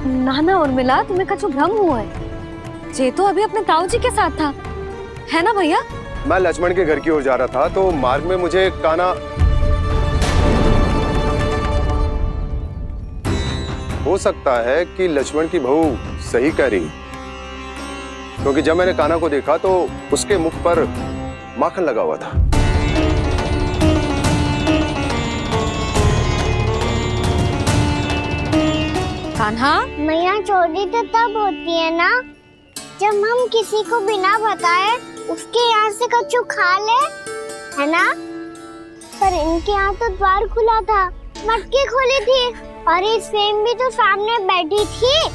ना ना उर्मिला, तुम्हें कछु भ्रम हुआ है। जे तो अभी अपने ताऊ जी के साथ था, है ना भैया? मैं लक्ष्मण के घर की ओर जा रहा था तो मार्ग में मुझे कान्हा। हो सकता है कि लक्ष्मण की बहू सही कह रही, क्योंकि जब मैंने कान्हा को देखा तो उसके मुख पर माखन लगा हुआ था। कान्हा, मैया चोरी तो तब होती है ना जब हम किसी को बिना बताए उसके यहाँ से कछु खा ले, है ना? पर इनके यहाँ तो द्वार खुला था, मटकी खुली थी और ये सेम भी तो सामने बैठी थी।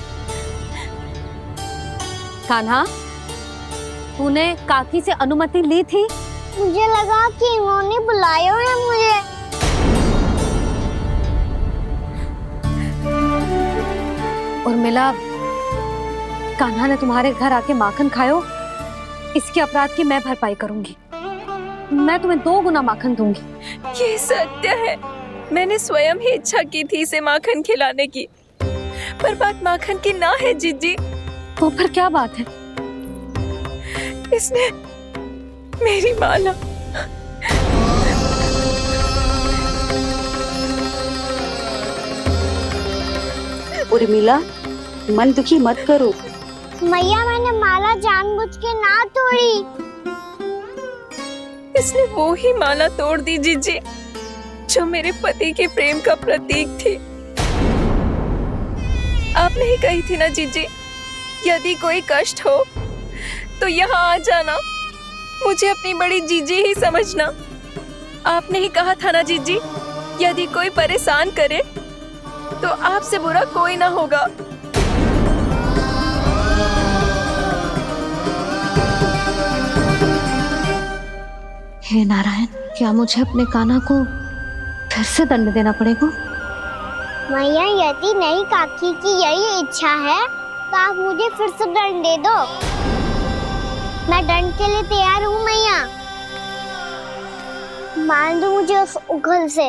कान्हा, तूने काकी से अनुमति ली थी? मुझे लगा कि इन्होंने बुलाया है मुझे। उर्मिला, कान्हा ने तुम्हारे घर आके माखन खायो, इसके अपराध की मैं भरपाई करूंगी। मैं तुम्हें 2 गुना माखन दूंगी। ये सत्य है, मैंने स्वयं ही इच्छा की थी इसे माखन खिलाने की, पर बात माखन की ना है जीजी। तो फिर क्या बात है? इसने मेरी माला। उर्मिला, मन दुखी मत करो। मैया, मैंने माला जानबूझ के ना तोड़ी। इसने वो ही माला तोड़ दी जीजी जो मेरे पति के प्रेम का प्रतीक थी। आपने ही कही थी ना जीजी, यदि कोई कष्ट हो तो यहाँ आ जाना, मुझे अपनी बड़ी जीजी ही समझना। आपने ही कहा था ना जीजी, यदि कोई परेशान करे तो आपसे बुरा कोई ना होगा। हे नारायण, क्या मुझे अपने कान्हा को फिर से दंड देना पड़ेगा? मैया, यदि नहीं काकी की यही इच्छा है तो आप मुझे फिर से दंड दे दो। मैं दंड के लिए तैयार हूँ मैया। मान दो मुझे उस उखल से,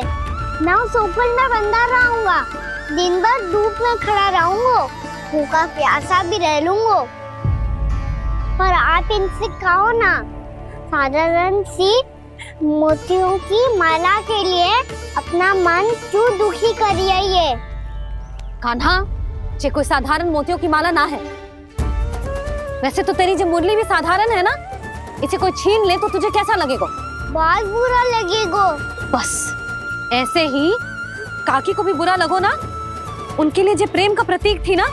मैं उस उखल में बंधा रहूंगा, दिन भर धूप में खड़ा रहूंगा, भूखा प्यासा भी रह लूंगा। पर आप इनसे कहो ना, साधारण सी मोतियों की माला के लिए अपना मन क्यों दुखी करिए ये? कान्हा, ये कोई साधारण मोतियों की माला ना है। वैसे तो तेरी जो मुरली भी साधारण है ना, इसे कोई छीन ले तो तुझे कैसा लगेगा? बहुत बुरा लगेगा। बस ऐसे ही काकी को भी बुरा लगो ना। उनके लिए जो प्रेम का प्रतीक थी ना,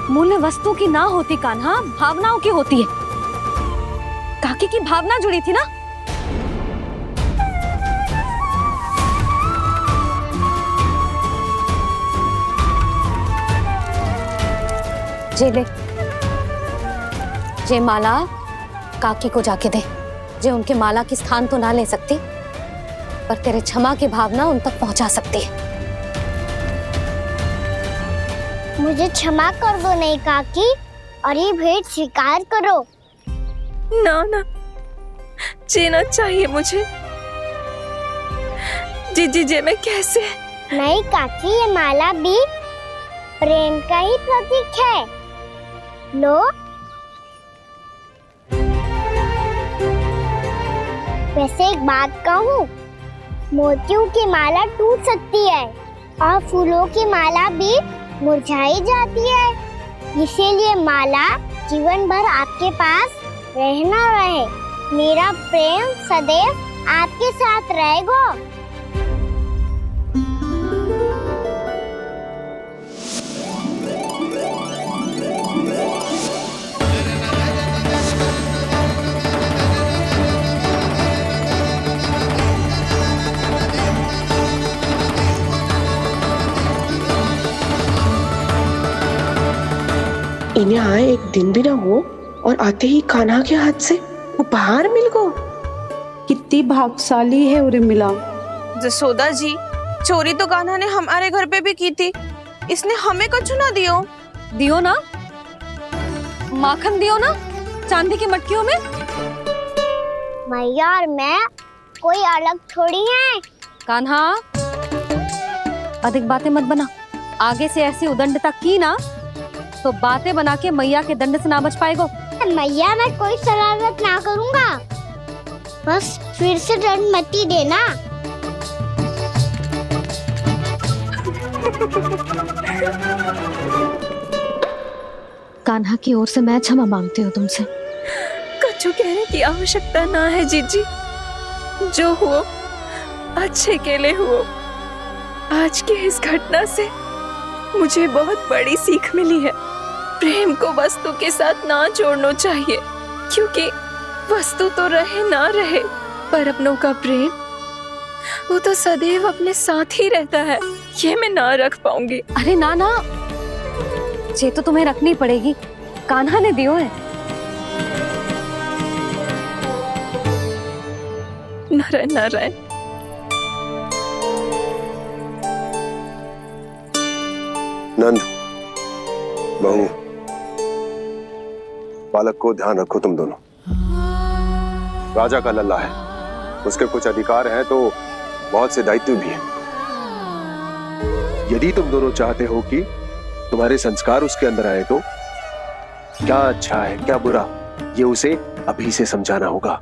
मूल्य वस्तु की ना होती कान्हा, भावनाओं की होती है। काकी की भावना जुड़ी थी ना। जे ले, जे माला काकी को जाके दे। जे उनके माला की स्थान तो ना ले सकती, पर तेरे क्षमा की भावना उन तक पहुंचा सकती है। मुझे क्षमा कर दो नहीं काकी, और ये भेंट स्वीकार करो। ना ना, जीना चाहिए मुझे। जीजी जे मैं कैसे? नहीं काकी, ये माला भी प्रेम का ही प्रतीक है। लो। वैसे एक बात कहूँ, मोतियों की माला टूट सकती है और फूलों की माला भी मुरझाई जाती है। इसीलिए माला जीवन भर आपके पास रहना रहे। मेरा प्रेम सदैव आपके साथ रहेगा। इन्हें आए एक दिन भी ना हो और आते ही कान्हा के हाथ से उपहार मिल गो। कितनी भाग्यशाली है उर्मिला। जसोदा जी, चोरी तो कान्हा ने हमारे घर पे भी की थी, इसने हमें कछु ना दियो। दियो ना, माखन दियो ना, चांदी की मटकियों में। मैया और मैं कोई अलग थोड़ी है। कान्हा, अधिक बातें मत बना। आगे से ऐसी उदंडता की ना तो बातें बना के मैया के दंड से ना बच पाएगो। मैया मैं कोई शरारत ना करूंगा, बस फिर से दंड मत ही देना। कान्हा की ओर से मैं क्षमा मांगती हूँ तुमसे। कछु कहने की आवश्यकता ना है जीजी, जो हुआ अच्छे के लिए हुआ। आज की इस घटना से मुझे बहुत बड़ी सीख मिली है। प्रेम को वस्तु के साथ ना जोड़ना चाहिए, क्योंकि वस्तु तो रहे ना रहे, पर अपनों का प्रेम वो तो सदैव अपने साथ ही रहता है। ये मैं ना रख पाऊंगी। अरे ना ना, ये तो तुम्हें रखनी पड़ेगी, कान्हा ने दियो है। नारायण नारायण। नंद, बहू, बालक को ध्यान रखो तुम दोनों। राजा का लल्ला है, उसके कुछ अधिकार हैं तो बहुत से दायित्व भी हैं। यदि तुम दोनों चाहते हो कि तुम्हारे संस्कार उसके अंदर आए तो क्या अच्छा है क्या बुरा, ये उसे अभी से समझाना होगा।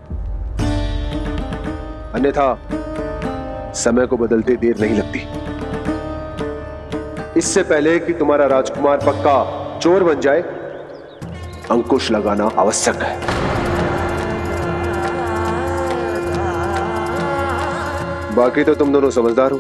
अन्यथा समय को बदलते देर नहीं लगती। इससे पहले कि तुम्हारा राजकुमार पक्का चोर बन जाए, अंकुश लगाना आवश्यक है। बाकी तो तुम दोनों समझदार हो।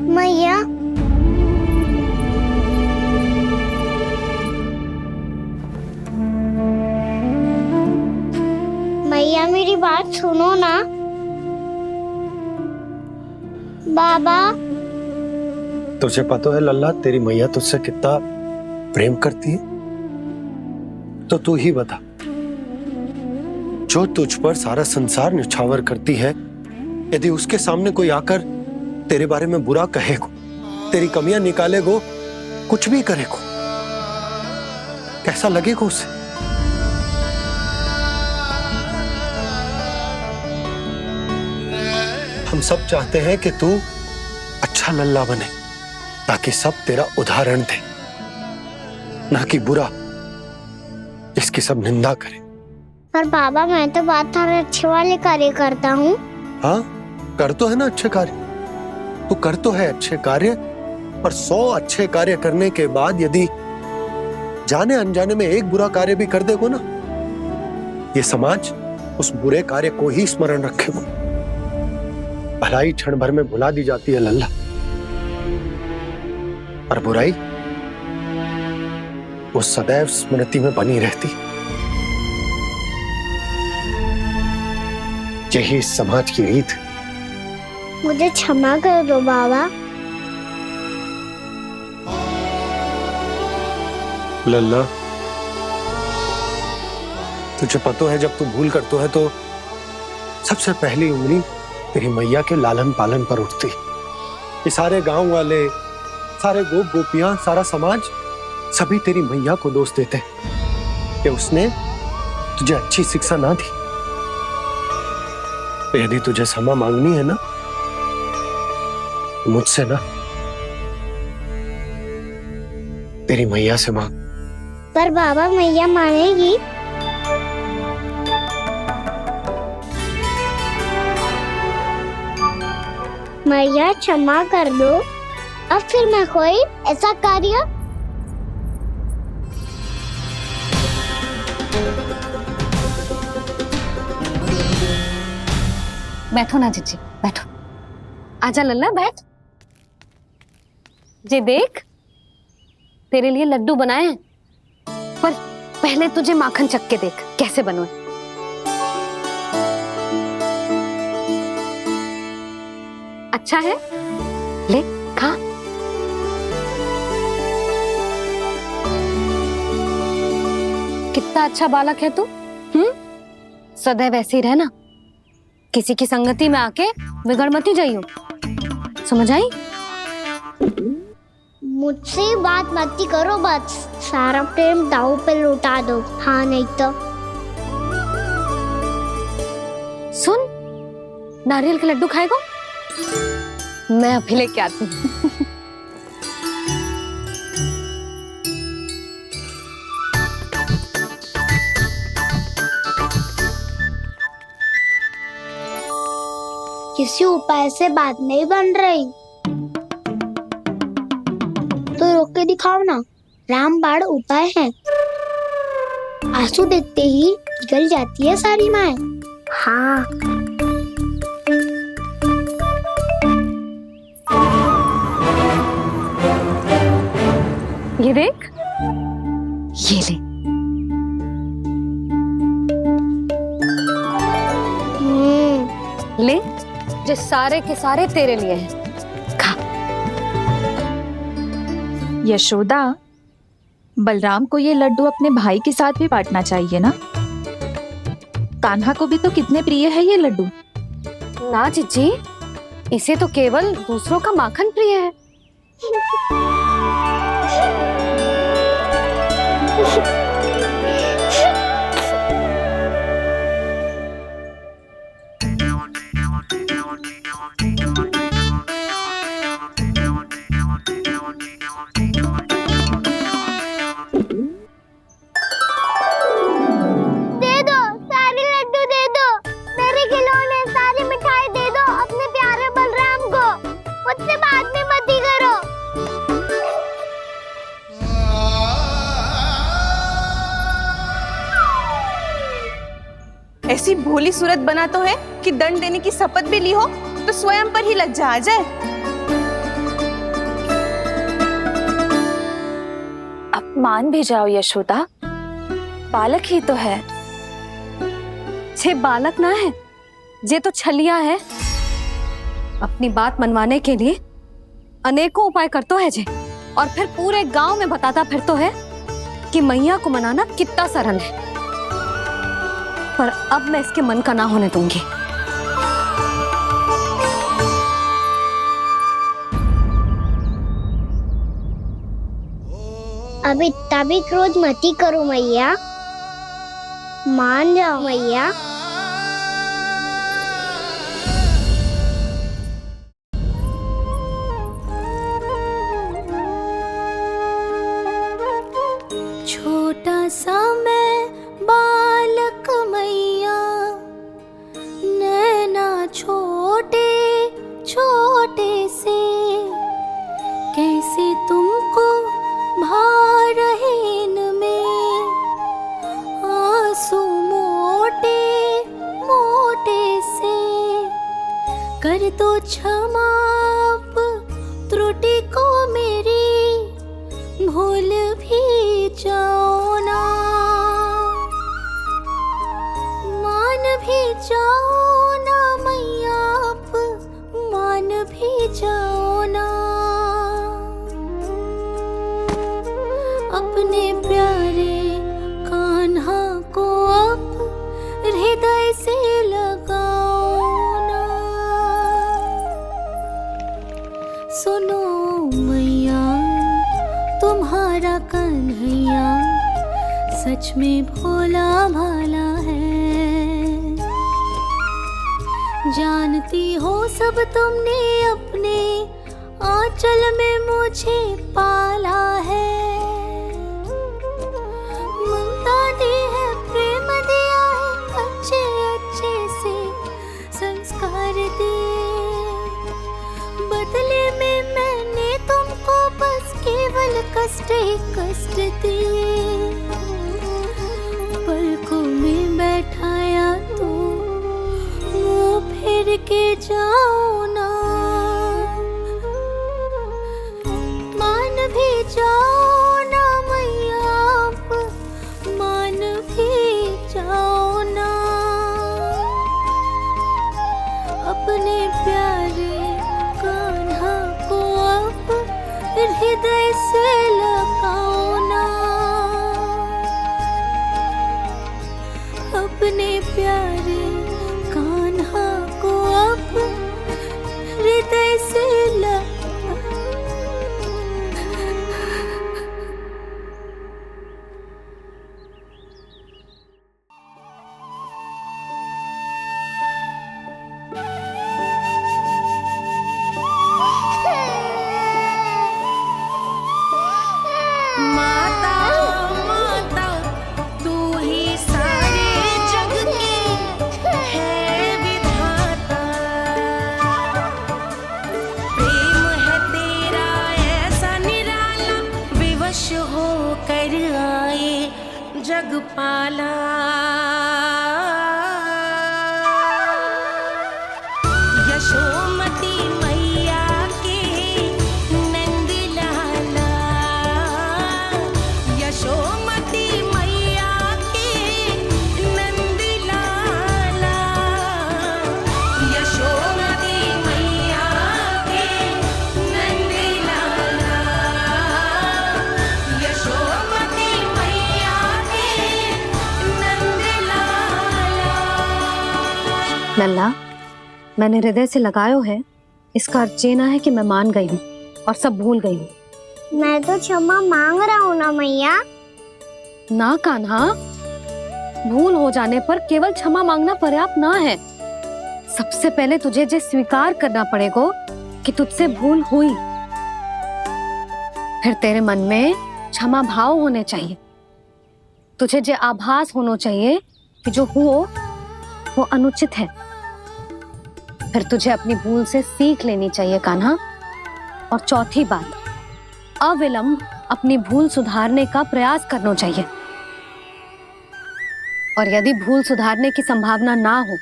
मैया मैया मेरी बात सुनो ना। बाबा तुझे पता है लल्ला, तेरी मैया तुझसे कितना प्रेम करती है? तो तू ही बता, जो तुझ पर सारा संसार निछावर करती है, यदि उसके सामने कोई आकर तेरे बारे में बुरा कहेगो, तेरी कमियां निकालेगो, कुछ भी करेगो, कैसा लगेगा उसे? हम सब चाहते हैं कि तू अच्छा लल्ला बने, ताकि सब तेरा उदाहरण दे, ना कि बुरा जिसकी सब निंदा करे। पर बाबा मैं तो बात थारे अच्छे वाले कार्य करता हूँ। हाँ, कर तो है ना अच्छे कार्य, तू कर तो है अच्छे कार्य, पर 100 अच्छे कार्य करने के बाद यदि जाने अनजाने में एक बुरा कार्य भी कर देगो ना, ये समाज उस बुरे कार्य को ही स्मरण रखेगो। भलाई क्षण भर में भुला दी जाती है लल्ला, और बुराई वो सदैव स्मृति में बनी रहती। यही इस समाज की रीत है। मुझे क्षमा कर दो बाबा। लल्ला, तुझे पता है जब तू भूल करतो है तो सबसे पहली उंगली तेरी मैया के लालन पालन पर उठती। ये सारे गांव वाले, सारे गोप गोपियां, सारा समाज सभी तेरी मैया को दोष देते कि उसने तुझे अच्छी शिक्षा ना दी। तो यदि तुझे क्षमा मांगनी है ना, मुझसे ना, तेरी मैया से मांग। पर बाबा मैया मानेगी? मैया क्षमा कर दो, अब फिर मैं कोई ऐसा कार्य बैठो ना जीजी, बैठो। आजा लल्ला, बैठ। जे देख, तेरे लिए लड्डू बनाए हैं, पर पहले तुझे माखन चख के देख कैसे बनो। अच्छा है, ले खा। कितना अच्छा बालक है तू। सदैव ऐसे ही रहना, किसी की संगति में आके बिगड़ मत जाइयो, समझ आई? मुझसे बात मत ही करो, बस सारा प्रेम दाव पे लुटा दो। हाँ नहीं तो सुन, नारियल के लड्डू खाएगा? मैं अभी लेके आती हूँ। किसी उपाय से बात नहीं बन रही तो रोक के दिखाओ ना। रामबाण उपाय है, आंसू देखते ही पिघल जाती है सारी माए। हाँ ये देख, ये ले। ले, जो सारे के सारे तेरे लिए हैं, खा। यशोदा, बलराम को ये लड्डू अपने भाई के साथ भी बांटना चाहिए ना। कान्हा को भी तो कितने प्रिय है ये लड्डू। ना जीजी, इसे तो केवल दूसरों का माखन प्रिय है। दे दो, सारे लड्डू दे दो, मेरे खिलौने सारी मिठाई दे दो अपने प्यारे बलराम को। मुझसे बात में मत ही करो। ऐसी भोली सूरत बना तो है कि दंड देने की शपथ भी ली हो तो स्वयं पर ही लज्जा आ जाए। अब मान भी जाओ यशोदा, बालक ही तो है। छे बालक ना है, जे तो छलिया है। अपनी बात मनवाने के लिए अनेकों उपाय करतो है जे, और फिर पूरे गांव में बताता फिरतो है कि मैया को मनाना कितना सरल है। पर अब मैं इसके मन का ना होने दूंगी। अब इतना भी क्रोध मत ही करो मैया, मान जाओ मैया। छोटा सा मैं बालक मैया, नैना छोटे छोटे से, कैसे तुमको भा रहे इनमें आंसू मोटे मोटे से। कर दो क्षमा त्रुटि को मेरी, भूल भी जाओ ना, मान भी जाओ ना मैया, आप मान भी जाओ ना। अपने प्यारे कान्हा को अब हृदय से लगाओ ना। सुनो मैया, तुम्हारा कन्हैया सच में भोला भाला है। जानती हो सब तुमने अपने आंचल में मुझे पाला है। ममता दी है, प्रेम दिया है, अच्छे अच्छे से संस्कार दिए। बदले में मैंने तुमको बस केवल कष्ट ही कष्ट दिए। पलकों में बैठाया तो मुंह फेर के जाओ ना, मान भी जाओ ना मैया, आप मान भी जाओ ना। अपने प्यारे कान्हा को अब हृदय से लगाओ ना। अपने प्यारे यशोमती मैया के नंद लाला, यशोमती मैया के नंद लाला, यशोमती मैया के नंद लाला, यशोमती मैया के नंद लाला। लल्ला, मैंने हृदय से लगायो है, इसका अर्थ ये ना है कि मैं मान गई हूँ और सब भूल गई हूँ। मैं तो क्षमा मांग रहा हूँ ना मैया। ना कान्हा, भूल हो जाने पर केवल क्षमा मांगना पर्याप्त ना है। सबसे पहले तुझे ये स्वीकार करना पड़ेगा कि तुझसे भूल हुई। फिर तेरे मन में क्षमा भाव होने चाहिए। तुझे ये आभास होना चाहिए कि जो हुआ वो अनुचित है। फिर तुझे अपनी भूल से सीख लेनी चाहिए कान्हा। और चौथी बात, अविलंब अपनी भूल सुधारने का प्रयास करना चाहिए। और यदि भूल सुधारने की संभावना ना हो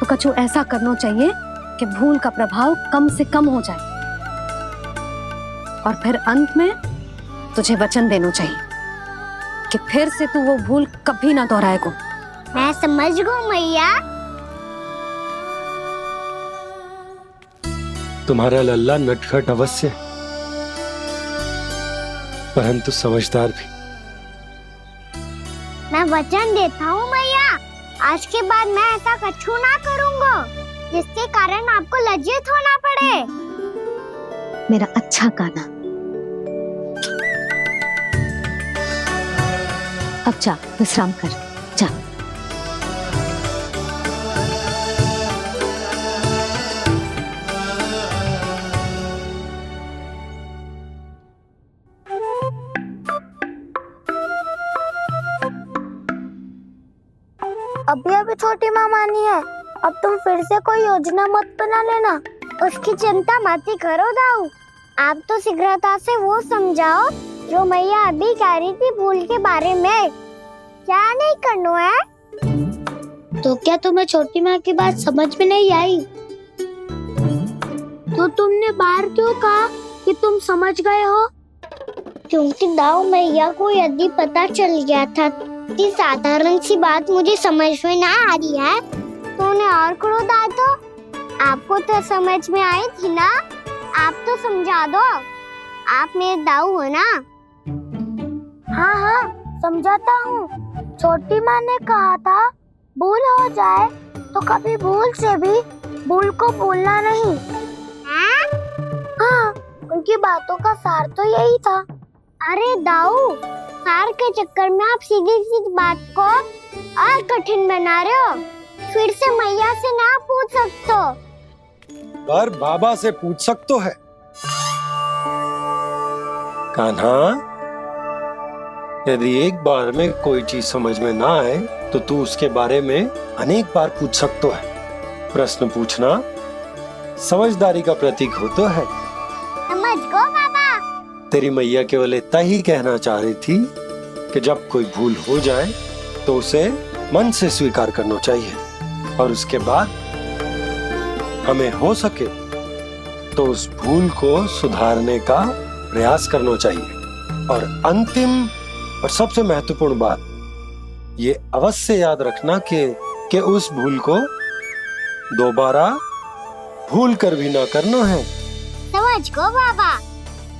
तो कछु ऐसा करना चाहिए कि भूल का प्रभाव कम से कम हो जाए। और फिर अंत में तुझे वचन देना चाहिए कि फिर से तू वो भूल कभी ना दोहराएगा। मैं समझ गई मैया। तुम्हारा लल्ला नटखट अवश्य है, परंतु समझदार भी। मैं वचन देता हूँ मैया, आज के बाद मैं ऐसा कछु ना करूँगा जिसके कारण आपको लज्जित होना पड़े। मेरा अच्छा कान्हा, अब जा विश्राम कर, जा। अभी अभी छोटी माँ मानी है, अब तुम फिर से कोई योजना मत बना लेना। उसकी चिंता मत ही करो दाऊ। आप तो शीघ्रता से वो समझाओ जो मैया अभी कह रही थी भूल के बारे में। क्या नहीं करना है? तो क्या तुम्हें छोटी माँ की बात समझ में नहीं आई? तो तुमने बाहर क्यों कहा कि तुम समझ गए हो? क्योंकि दाऊ मैया को यदि पता चल गया था कि साधारण सी बात मुझे समझ में ना आ रही है तो उन्हें और क्रोध आया। तो आपको तो समझ में आई थी ना, आप तो समझा दो। आप मेरे दाऊ हो ना। हाँ हाँ समझाता हूँ। छोटी माँ ने कहा था भूल हो जाए तो कभी भूल से भी भूल को भूलना नहीं। हाँ उनकी बातों का सार तो यही था। अरे दाऊ, सार के चक्कर में आप सीधी सीधी बात को और कठिन बना रहे हो। फिर से मैया से ना पूछ सकते हो, पर बाबा से पूछ सकते है। कान्हा, यदि एक बार में कोई चीज समझ में ना आए तो तू उसके बारे में अनेक बार पूछ सकते है। प्रश्न पूछना समझदारी का प्रतीक होता है। समझ गो बाबा। तेरी मैया केवल इतना ही कहना चाह रही थी कि जब कोई भूल हो जाए तो उसे मन से स्वीकार करना चाहिए और उसके बाद हमें हो सके तो उस भूल को सुधारने का प्रयास करना चाहिए। और अंतिम और सबसे महत्वपूर्ण बात ये अवश्य याद रखना कि उस भूल को दोबारा भूल कर भी ना करना है। समझ गो बाबा।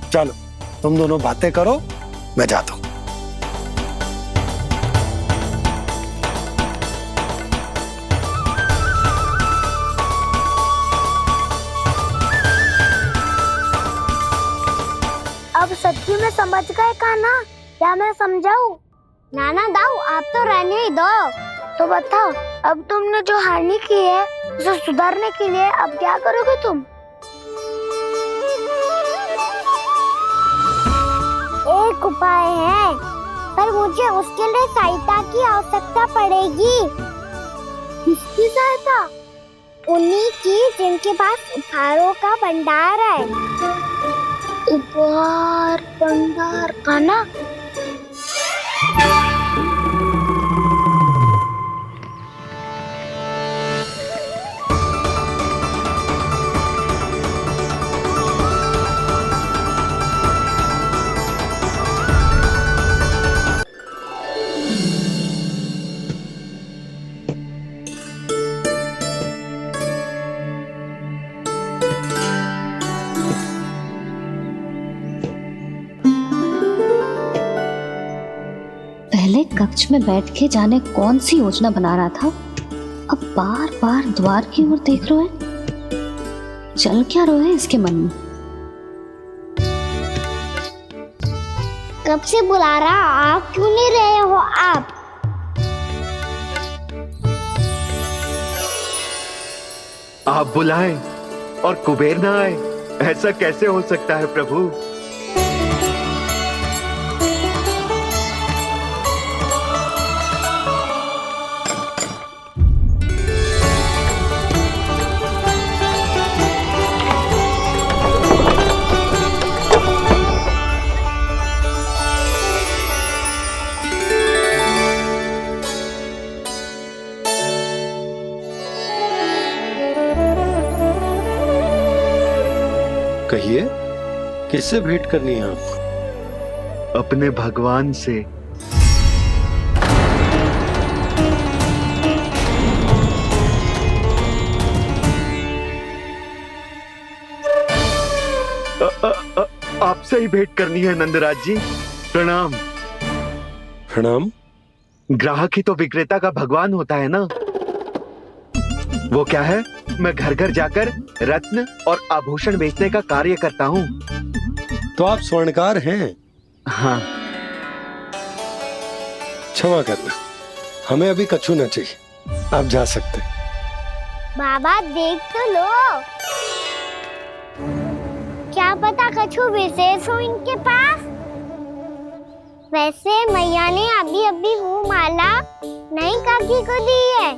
चलो तुम दोनों बातें करो, मैं जाता हूँ। अब सच्ची में समझ गए कान्हा? क्या मैं समझाऊं? नाना दाऊ, आप तो रहने ही दो। तो बताओ, अब तुमने जो हानि की है उसे सुधारने के लिए अब क्या करोगे तुम? एक उपाय है, पर मुझे उसके लिए सहायता की आवश्यकता पड़ेगी। किसकी सहायता? उन्हीं की जिनके पास उपहारों का भंडार है। उपहार भंडार का ना? कक्ष में बैठ के जाने कौन सी योजना बना रहा था, अब बार बार द्वार की ओर देख रहे हैं। चल क्या रहे हैं इसके मन में? कब से बुला रहा, आप क्यों नहीं रहे हो? आप बुलाएं और कुबेर ना आए, ऐसा कैसे हो सकता है प्रभु? कहिए, किससे भेंट करनी है आपको? अपने भगवान से। आपसे ही भेंट करनी है नंदराज जी। प्रणाम। प्रणाम। ग्राहक ही तो विक्रेता का भगवान होता है ना। वो क्या है, मैं घर घर जाकर रत्न और आभूषण बेचने का कार्य करता हूँ। तो आप स्वर्णकार हैं? हाँ। क्षमा करना, हमें अभी कछु न चाहिए, आप जा सकते हैं। बाबा देख तो लो, क्या पता कछु विशेष हो इनके पास। वैसे मैया ने अभी अभी वो माला नई काकी को दी है।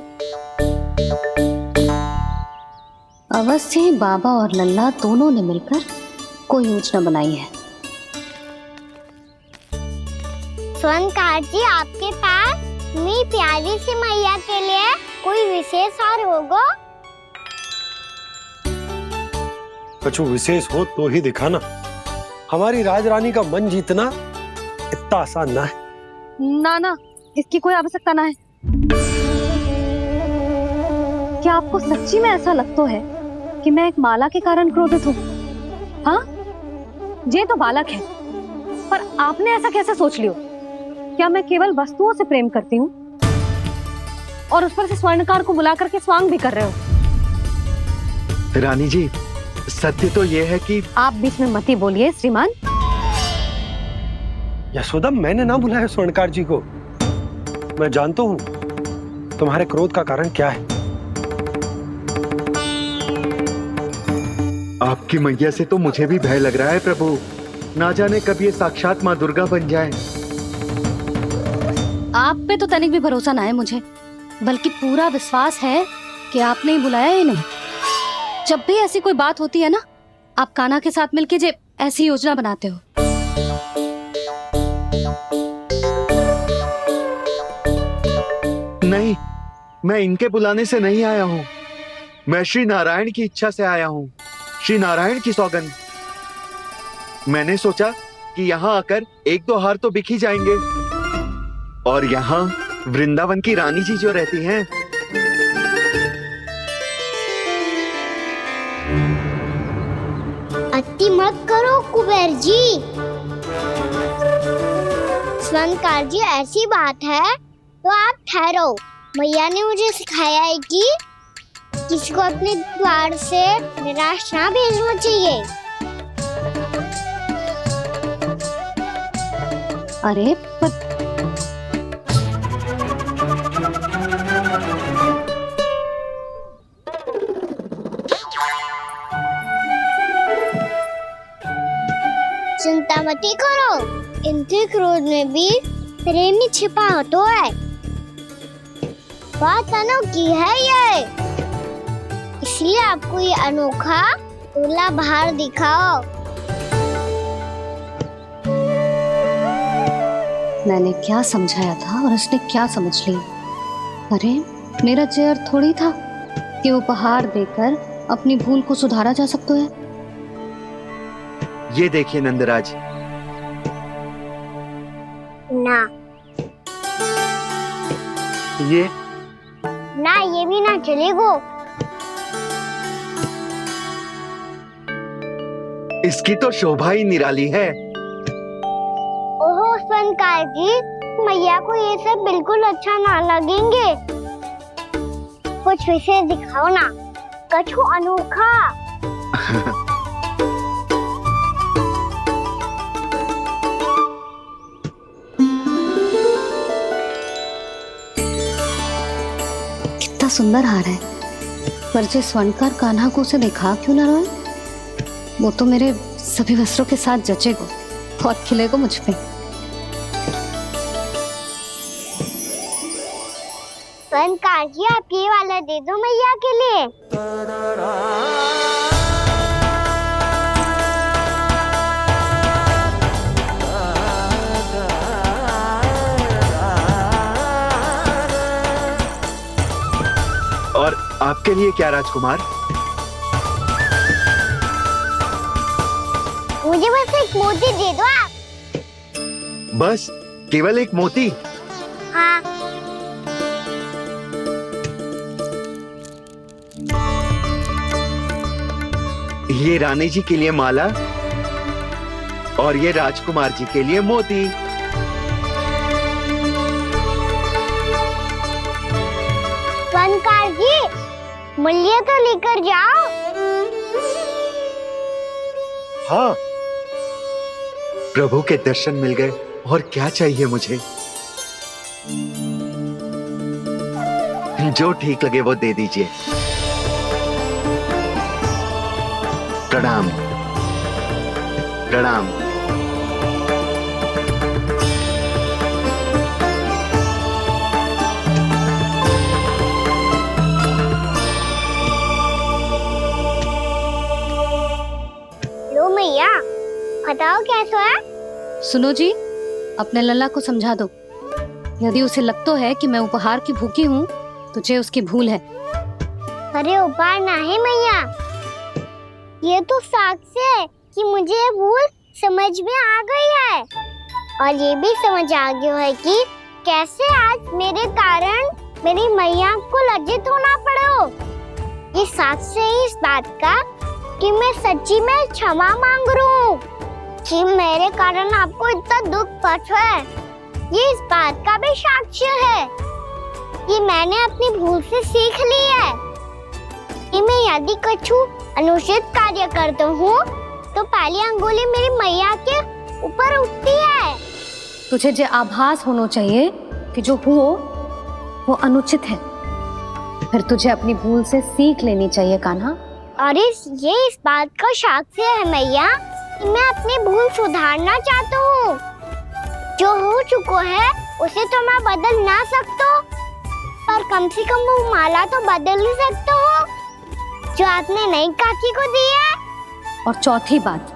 अवश्य ही बाबा और लल्ला दोनों ने मिलकर कोई योजना बनाई है। स्वर्णकार जी, आपके पास मेरी प्यारी सी मैया के लिए कोई विशेष और होगा? कछु विशेष हो तो ही दिखाना। हमारी राजरानी का मन जीतना इतना आसान ना है। ना ना, इसकी कोई आवश्यकता ना है। क्या आपको सच्ची में ऐसा लगता है कि मैं एक माला के कारण क्रोधित हूँ? हाँ, ये तो बालक है, पर आपने ऐसा कैसे सोच लियो? क्या मैं केवल वस्तुओं से प्रेम करती हूँ और उस पर से स्वर्णकार को बुला करके स्वांग भी कर रहे हो? रानी जी, सत्य तो ये है कि आप बीच में मत ही बोलिए श्रीमान। यशोदा, मैंने ना बुलाया स्वर्णकार जी को। मैं जानता हूँ तुम्हारे क्रोध का कारण क्या है। आपकी मैया से तो मुझे भी भय लग रहा है प्रभु। ना जाने कब ये साक्षात माँ दुर्गा बन जाए। आप पे तो तनिक भी भरोसा ना है मुझे, बल्कि पूरा विश्वास है कि आपने ही बुलाया ही नहीं। जब भी ऐसी कोई बात होती है ना, आप कान्हा के साथ मिलके जे ऐसी योजना बनाते हो। नहीं, मैं इनके बुलाने से नहीं आया हूँ। मैं श्री नारायण की इच्छा से आया हूँ, श्री नारायण की सौगंध। मैंने सोचा कि यहाँ आकर एक दो हार तो बिक ही जाएंगे। और यहाँ वृंदावन की रानी जी जो रहती हैं, अति मत करो कुबेर जी। स्वर्णकार जी, ऐसी बात है तो आप ठहरो। मैया ने मुझे सिखाया है कि किसी को अपने द्वार से निराश ना भेजना चाहिए। अरे पर चिंता मत करो, इनके क्रोध में भी प्रेम ही छिपा तो है। बात अनोखी है ये, इसलिए आपको ये अनोखा दूल्हा बाहर दिखाओ। मैंने क्या समझाया था और उसने क्या समझ लिया? अरे मेरा चेयर थोड़ी था कि उपहार देकर अपनी भूल को सुधारा जा सकता है। ये देखिए नंदराज। ना ये ना, ये भी ना चलेगो। इसकी तो शोभा ही निराली है। ओहो स्वर्णकार जी, मैया को ये सब बिल्कुल अच्छा ना लगेंगे। कुछ विशेष दिखाओ ना, कछु अनोखा। कितना सुंदर हार है, पर जिस स्वर्णकार कान्हा को उसे दिखा क्यों ना रोए? वो तो मेरे सभी वस्त्रों के साथ जचेगा, बहुत खिलेगा मुझ पे। स्वर्णकार जी, आप ये वाला दे दो मैया के लिए। और आपके लिए क्या राजकुमार? मुझे बस एक मोती दे दो आप। बस केवल एक मोती? हाँ। ये रानी जी के लिए माला और ये राजकुमार जी के लिए मोती। स्वर्णकार जी, मूल्य तो लेकर जाओ। हाँ, प्रभु के दर्शन मिल गए, और क्या चाहिए मुझे? जो ठीक लगे वो दे दीजिए। प्रणाम प्रणाम। लो मैया, बताओ कैसा है? सुनो जी, अपने लल्ला को समझा दो। यदि उसे लगता है कि मैं उपहार की भूखी हूँ, तो ये उसकी भूल है। अरे उपहार ना है मैया, ये तो साक्ष्य है कि मुझे ये भूल समझ में आ गई है, और ये भी समझ आ गया है कि कैसे आज मेरे कारण मेरी मैया को लज्जित होना पड़ो। ये साक्ष्य है इस बात का कि मैं सच्ची में क्षमा मांग रहा हूँ कि मेरे कारण आपको इतना दुख पहुंचा है। ये इस बात का भी साक्ष्य है कि मैंने अपनी भूल से सीख ली है कि मैं यदि कुछ अनुचित कार्य करता हूँ तो पहली अंगुली मेरी मैया के ऊपर उठती है। तुझे जो आभास होना चाहिए कि जो हुआ वो अनुचित है, फिर तुझे अपनी भूल से सीख लेनी चाहिए कान्हा। और ये इस बात का साक्ष्य है मैया कि मैं अपनी भूल सुधारना चाहता हूँ। जो हो चुका है उसे तो मैं बदल ना सकता, पर कम से कम वो माला तो बदल ही सकता हूँ जो आपने नई काकी को दी है। और चौथी बात,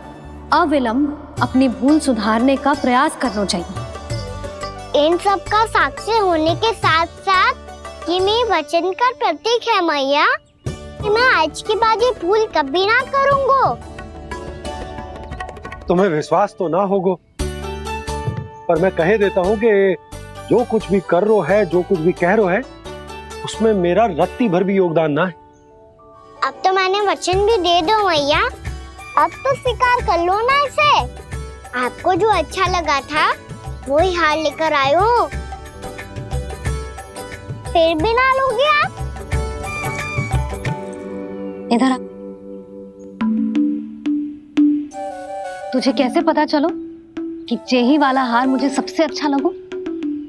अविलंब अपनी भूल सुधारने का प्रयास करना चाहिए। इन सब का साक्षी होने के साथ साथ ये मेरे वचन का प्रतीक है मैया कि मैं आज के बाद ये भूल कभी ना करूँगा। तुम्हें विश्वास तो ना होगा, पर मैं कह देता हूँ कि जो कुछ भी कर रो है, जो कुछ भी कह रो है, उसमें मेरा रत्ती भर भी योगदान ना है। अब तो मैंने वचन भी दे दो मैया, अब तो स्वीकार कर लो ना इसे। आपको जो अच्छा लगा था वो ही हार लेकर आयो, फिर भी ना लोगे आप? इधर आ। तुझे कैसे पता चलो कि यही वाला हार मुझे सबसे अच्छा लगो?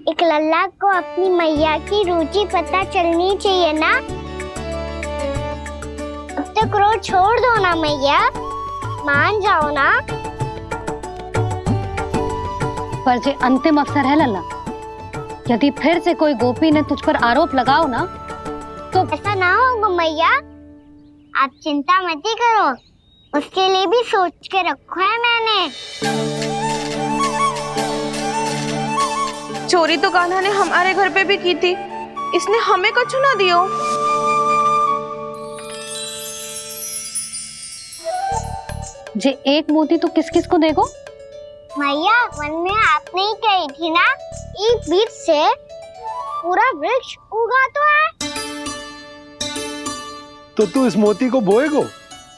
एक लल्ला को अपनी मैया की रुचि पता चलनी चाहिए ना। अब तक क्रोध छोड़ दो ना मैया, मान जाओ ना। पर जे अंतिम अवसर है लल्ला, यदि फिर से कोई गोपी ने तुझ पर आरोप लगाओ ना तो ऐसा ना होगा मैया, आप चिंता मत करो, उसके लिए भी सोच के रखा है मैंने। चोरी तो कान्हा ने हमारे घर पे भी की थी, इसने हमें कुछ ना दियो। जे एक मोती तो किस किस को देगो? मैया, मन में आपने ही कही थी ना, एक बीज से पूरा वृक्ष उगा तो है। तो तू इस मोती को बोएगो?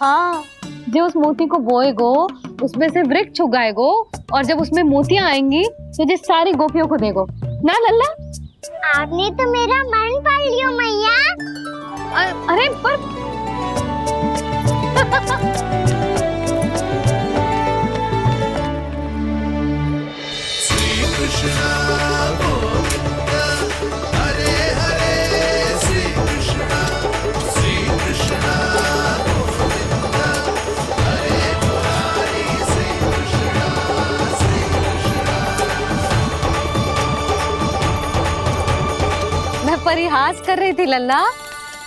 हाँ, जो उस मोती को बोएगो उसमें से वृक्ष उगाएगो, और जब उसमें मोतियां आएंगी तो जिस सारी गोपियों को देगो। ना लल्ला। आपने तो मेरा मन पढ़ लियो मैया। अरे पर मैं परिहास कर रही थी लल्ला,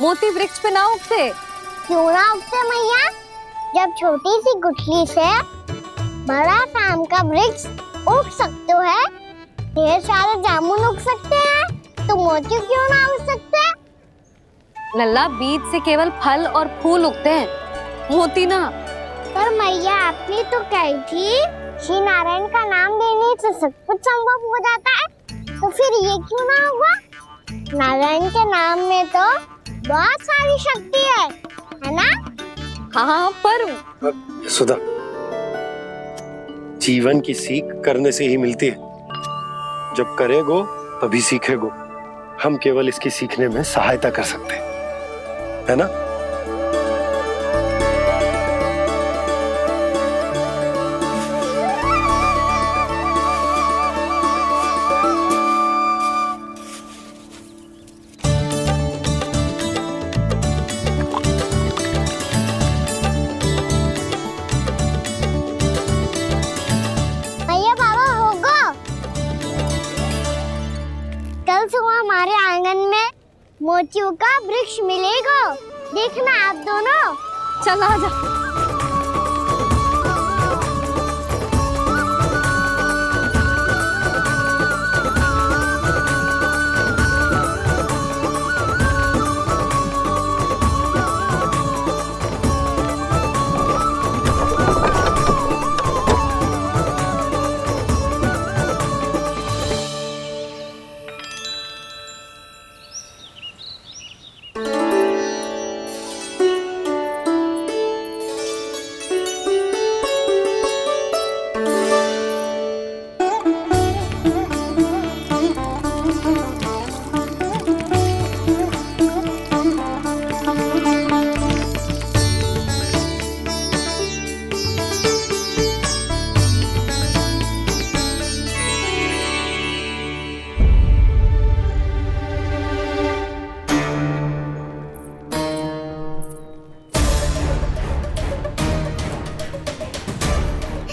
मोती वृक्ष पे ना उगते। क्यों ना उगते मैया? जब छोटी सी गुठली से बड़ा आम का वृक्ष उग सकते है, ढेर सारे जामुन उग सकते हैं, तो मोती क्यों ना उग सकते? लल्ला, बीज से केवल फल और फूल उगते हैं, मोती ना। पर मैया आपने तो कही थी श्री नारायण का नाम लेने से सब कुछ संभव हो जाता है, तो फिर ये क्यों ना हुआ? नारायण के नाम में तो बहुत सारी शक्ति है ना? हाँ पर सुधा, जीवन की सीख करने से ही मिलती है। जब करेगो तभी सीखेगो। हम केवल इसकी सीखने में सहायता कर सकते हैं, है ना? भैया बाबा होगो, कल सुबह हमारे आंगन में मोतियों का वृक्ष मिलेगा, देखना आप दोनों। चल आजा।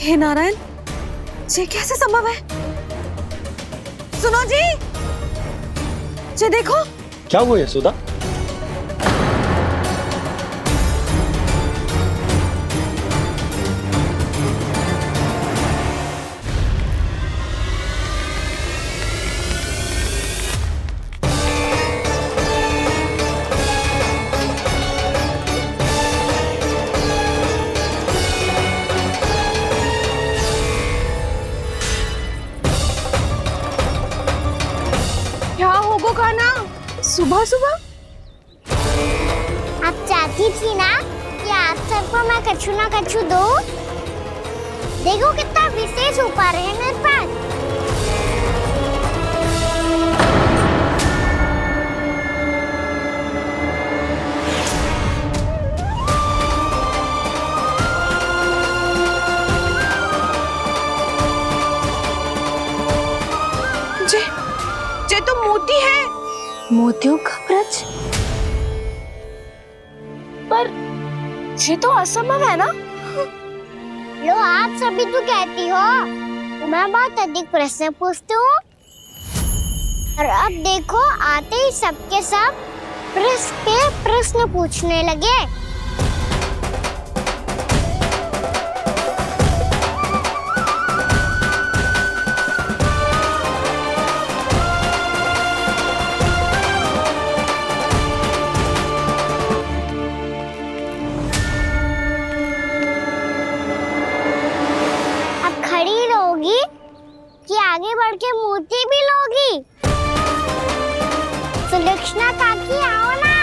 हे नारायण, ये कैसे संभव है? सुनो जी, ये देखो। क्या हुआ यशोदा? क्या होगा कान्हा? सुबह सुबह आप चाहती थी ना कि आज सबको मैं कछु ना कछु दूं? देखो कितना विशेष उपहार है मेरे पास। ये तो मोती है। मोतियों का ब्रज? पर ये तो असंभव है ना? लो, आप सभी तो कहती हो मैं बहुत अधिक प्रश्न पूछती हूँ, और अब देखो आते ही सबके सब प्रश्न पे प्रश्न पूछने लगे। खड़ी रहोगी कि आगे बढ़ के मोती भी लोगी? सुलक्षणा काकी आओ ना।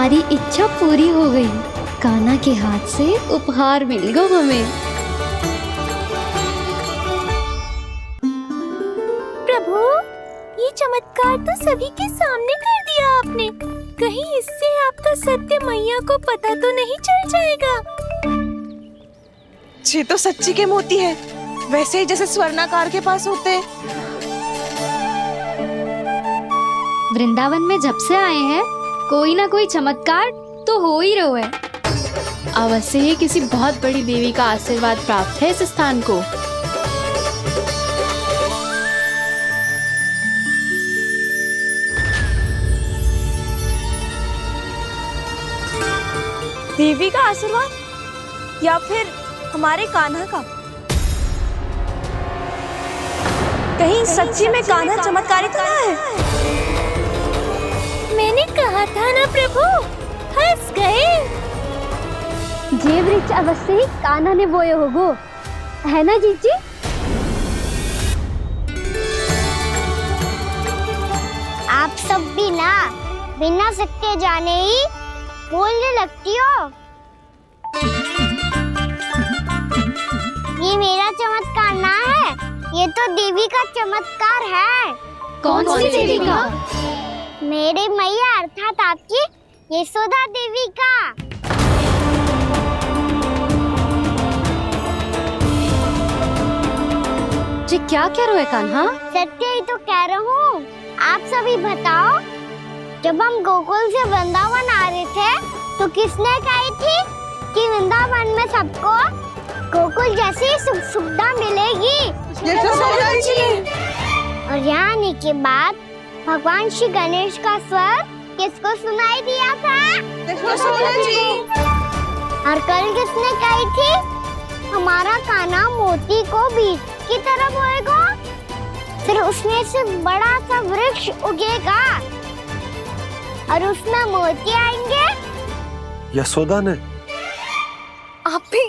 हमारी इच्छा पूरी हो गई। कान्हा के हाथ से उपहार मिल गो हमें। प्रभु, ये चमत्कार तो सभी के सामने कर दिया आपने। कहीं इससे आपका सत्य मैया को पता तो नहीं चल जाएगा? ये तो सच्ची के मोती है, वैसे ही जैसे स्वर्णाकार के पास होते हैं। वृंदावन में जब से आए हैं कोई ना कोई चमत्कार तो हो ही रहा है। अवश्य ही किसी बहुत बड़ी देवी का आशीर्वाद प्राप्त है इस स्थान को। देवी का आशीर्वाद या फिर हमारे कान्हा का? कहीं सच्ची में कान्हा चमत्कारी तो ना है? मैंने कहा था ना प्रभु, हंस गए। जे वृक्ष अवश्य ही कान्हा ने बोए होगो, है ना जीजी? आप सब भी ना बिना सत्य जाने ही बोलने लगती हो। ये मेरा चमत्कार ना है, ये तो देवी का चमत्कार है। कौन सी देवी का? मेरे मैया अर्थात आपकी यशोदा देवी का। जी क्या कह रहे हो कान्हा? सत्य ही तो कह रहा हूँ। आप सभी बताओ, जब हम गोकुल से वृंदावन आ रहे थे तो किसने कही थी कि वृंदावन में सबको गोकुल जैसी सुख सुविधा मिलेगी? यशोदा जी। और यहाँ आने के बाद भगवान श्री गणेश का स्वर किसको सुनाई दिया था? यशोदा जी। और कल किसने कही थी हमारा कान्हा मोती को बीज की तरह बोएगा, फिर उसमें से बड़ा सा वृक्ष उगेगा और उसमें मोती आएंगे? यशोदा ने? आप भी?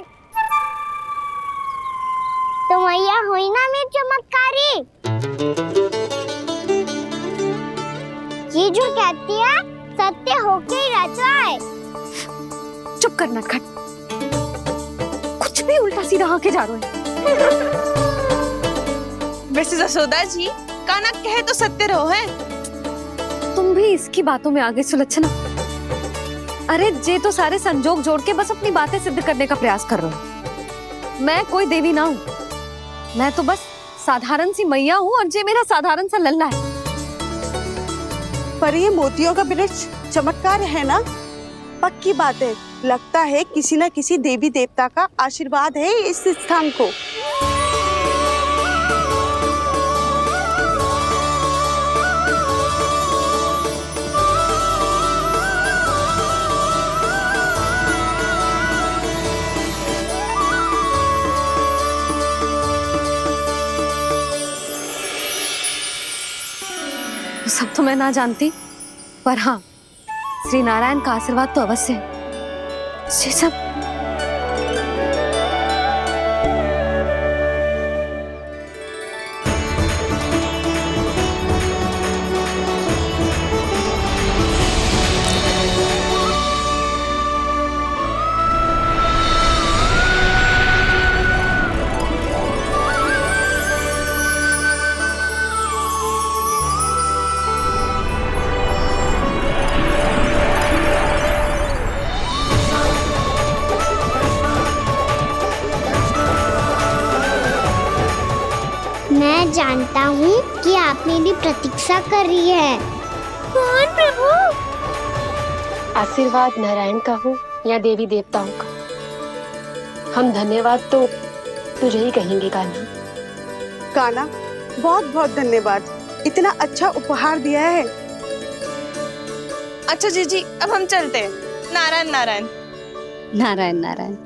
तो मैया हुई ना मेरी चमत्कारी। ये जो कहती है सत्य होके ही रहता है। चुप करना खट, कुछ भी उल्टा सीधा आके जा रहे हैं। वैसे यशोदा जी, कान्हा कहे तो सत्य रहो है। तुम भी इसकी बातों में आगे सुलझना। अरे जे तो सारे संजोग जोड़ के बस अपनी बातें सिद्ध करने का प्रयास कर रहे हो। मैं कोई देवी ना हूँ, मैं तो बस साधारण सी मैया हूँ और जे मेरा साधारण सा लल्ला है। पर ये मोतियों का वृक्ष चमत्कार है ना? पक्की बात है, लगता है किसी न किसी देवी देवता का आशीर्वाद है इस स्थान को। सब तो मैं ना जानती, पर हाँ, श्री नारायण का आशीर्वाद तो अवश्य है। ये सब मैं जानता हूँ कि आप मेरी प्रतीक्षा कर रही है। कौन प्रभु? आशीर्वाद नारायण का हो या देवी देवताओं का, हम धन्यवाद तो तुझे ही कहेंगे कान्हा। कान्हा, बहुत बहुत धन्यवाद, इतना अच्छा उपहार दिया है। अच्छा जीजी, अब हम चलते हैं। नारायण नारायण। नारायण नारायण।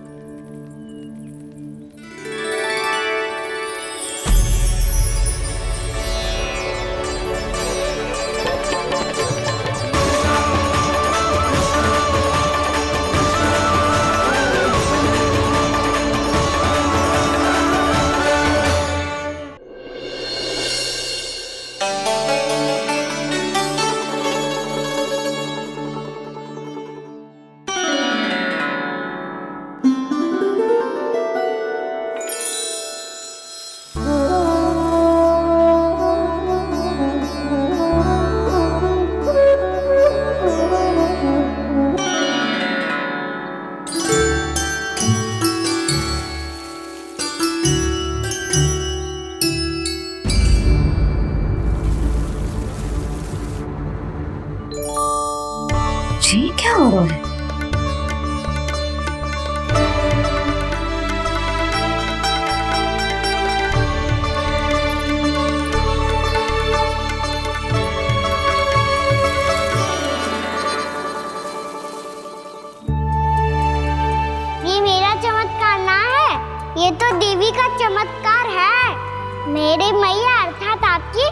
देवी का चमत्कार है। मेरे मैया अर्थात आपकी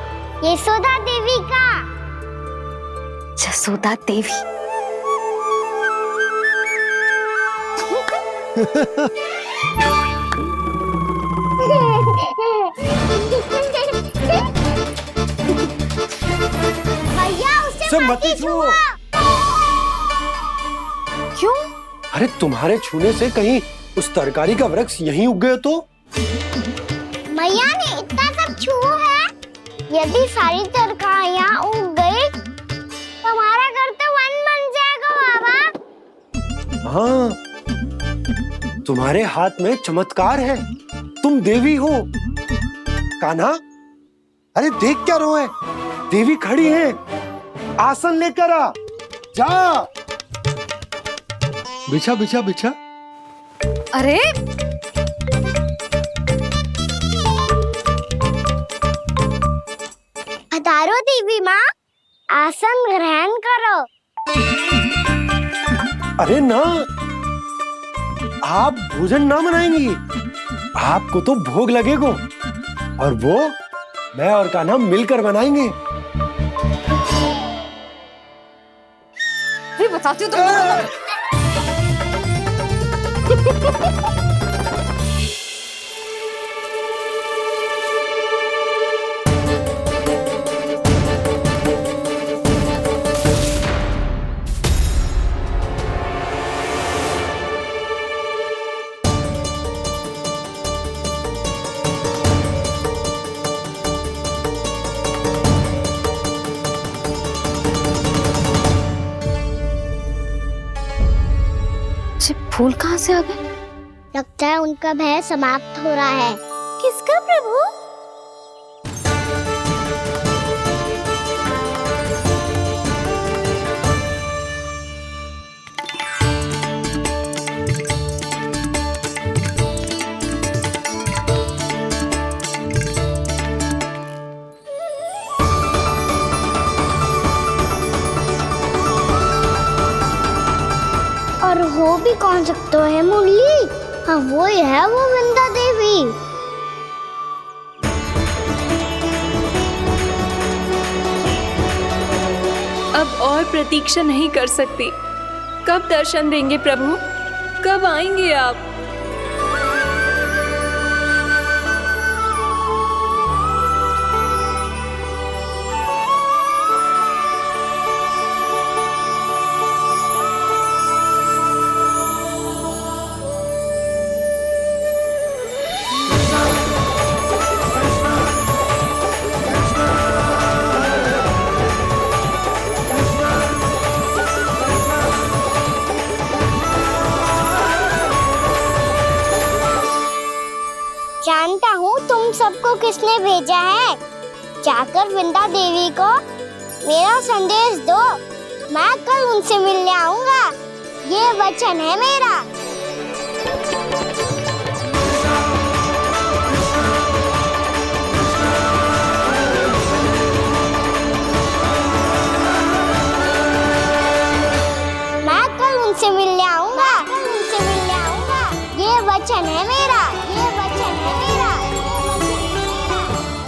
यशोदा देवी का। जसोदा देवी। भैया उसे सब मत मत ही छुओ। क्यों? अरे तुम्हारे छूने से कहीं उस तरकारी का वृक्ष यहीं उग गए तो? मैया ने इतना सब छुआ है। यदि सारी तरकारियां उग गई तो हमारा घर तो वन बन जाएगा बाबा। हाँ, तुम्हारे हाथ में चमत्कार है। तुम देवी हो। कान्हा, अरे देख क्या रो है? देवी खड़ी है। आसन लेकर आ। जा। बिछा बिछा बिछा। अरे पधारो देवी माँ, आसन ग्रहण करो। अरे ना, आप भोजन ना बनाएंगी। आपको तो भोग लगेगा और वो मैं और कान्हा मिलकर बनाएंगे। भी बताती हूँ तुम। फूल कहाँ से आ गए? लगता है उनका भय समाप्त हो रहा है। किसका प्रभु? और हो भी कौन सकता है मुरली? हाँ वो ही है, वो वृंदा देवी। अब और प्रतीक्षा नहीं कर सकती। कब दर्शन देंगे प्रभु? कब आएंगे आप? जानता हूँ तुम सबको किसने भेजा है। जाकर वृंदा देवी को मेरा संदेश दो। मैं कल उनसे मिलने आऊंगा। ये वचन है मेरा। मैं कल उनसे मिलने आऊंगा। ये वचन है मेरा।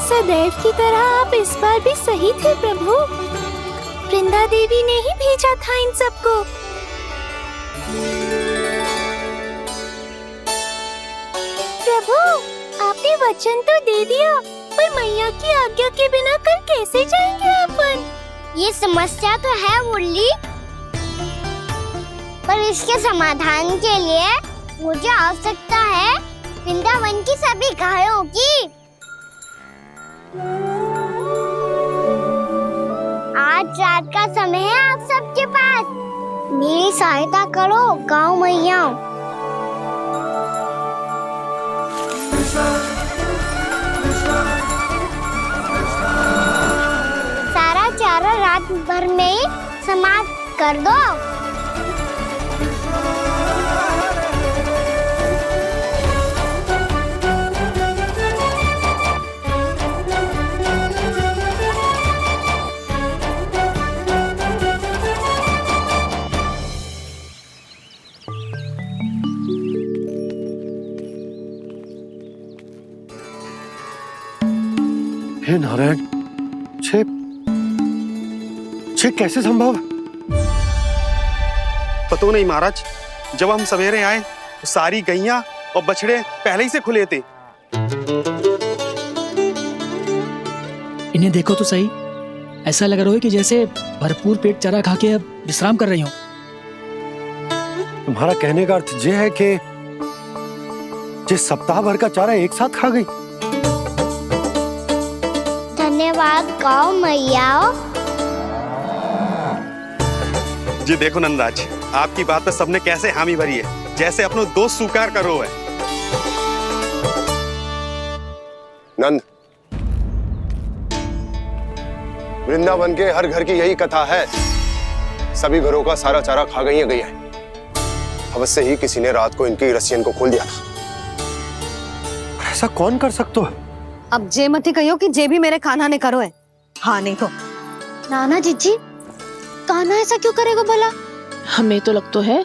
सदैव की तरह आप इस बार भी सही थे प्रभु। वृंदा देवी ने ही भेजा था इन सबको। प्रभु, आपने वचन तो दे दिया, पर मैया की आज्ञा के बिना कल कैसे जाएंगे अपन? ये समस्या तो है मुरली, पर इसके समाधान के लिए मुझे आवश्यकता है वृंदावन की सभी गायों की। आज रात का समय है आप सबके पास। मेरी सहायता करो गाँव मैया। सारा चारा रात भर में ही समाप्त कर दो। हे नारायण, छे कैसे संभव? पतो नहीं महाराज, जब हम सवेरे आए तो सारी गैया और बछड़े पहले ही से खुले थे। इन्हें देखो तो सही, ऐसा लग रहा है कि जैसे भरपूर पेट चारा खा के अब विश्राम कर रही हो। तुम्हारा कहने का अर्थ ये है कि जिस सप्ताह भर का चारा एक साथ खा गई। धन्यवाद गाँव मैया। जी देखो नंदराज, आपकी बात पे सबने कैसे हामी भरी है, जैसे अपनो दोस्त स्वीकार करो है। नंद, वृंदावन के हर घर की यही कथा है। सभी घरों का सारा चारा खा गई है गैया। अवश्य ही किसी ने रात को इनकी रस्सियन को खोल दिया था। ऐसा कौन कर सकता है? अब जे मती कहियो कि जे भी मेरे कान्हा ने करो है। हाँ नहीं तो नाना जीजी, कान्हा ऐसा क्यों करेगा भला? हमें तो लगता है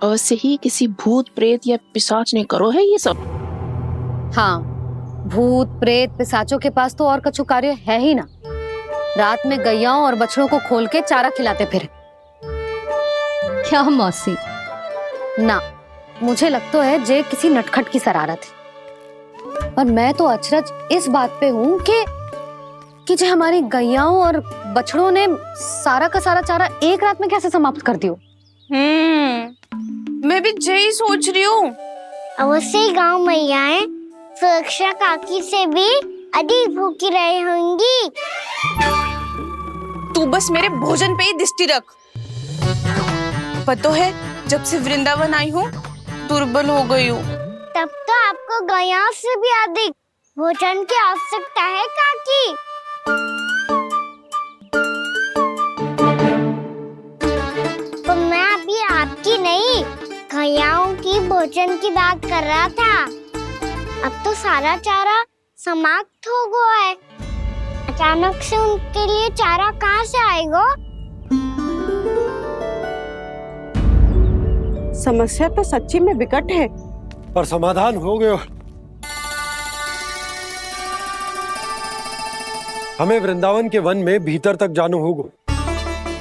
अवश्य ही किसी भूत प्रेत या पिशाच ने करो है ये सब। हाँ, भूत प्रेत पिशाचों के पास तो और कछु कार्य है ही ना। रात में गैयाओं और बछड़ों को खोल के चारा खिलाते फिर। क्या मौसी? ना, मुझे लगता है जे किसी नटखट की शरारत है। पर मैं तो अचरज इस बात पे हूँ कि जो हमारी गैयाओं और बछड़ों ने सारा का सारा चारा एक रात में कैसे समाप्त कर दियो। मैं भी यही सोच रही हूँ। अवश्य गाँव मैयाएं सुरक्षा काकी से भी अधिक भूखी रही होंगी। तू बस मेरे भोजन पे ही दृष्टि रख। पता है, जब से वृंदावन आई हूँ दुर्बल हो गई हूँ। तब तो आपको गैया से भी अधिक भोजन की आवश्यकता है काकी। तो मैं अभी आपकी नहीं, गैयाओं की भोजन की बात कर रहा था। अब तो सारा चारा समाप्त हो गया है। अचानक से उनके लिए चारा कहाँ से आएगा? समस्या तो सच्ची में विकट है, पर समाधान हो गयो। हमें वृंदावन के वन में भीतर तक जाना होगा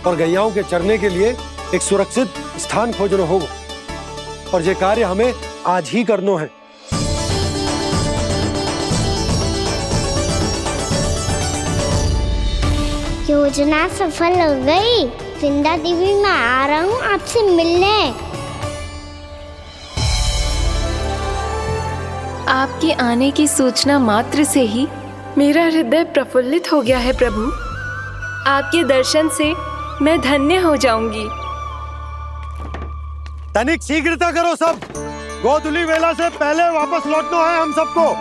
और गैयाओं के चरने के लिए एक सुरक्षित स्थान खोजना होगा, और ये कार्य हमें आज ही करना है। योजना सफल हो गई। वृंदा देवी, मैं आ रहा हूँ आपसे मिलने। आपके आने की सूचना मात्र से ही मेरा हृदय प्रफुल्लित हो गया है प्रभु। आपके दर्शन से मैं धन्य हो जाऊंगी। तनिक शीघ्रता करो सब, गोधुली वेला से पहले वापस लौटना है हम सबको।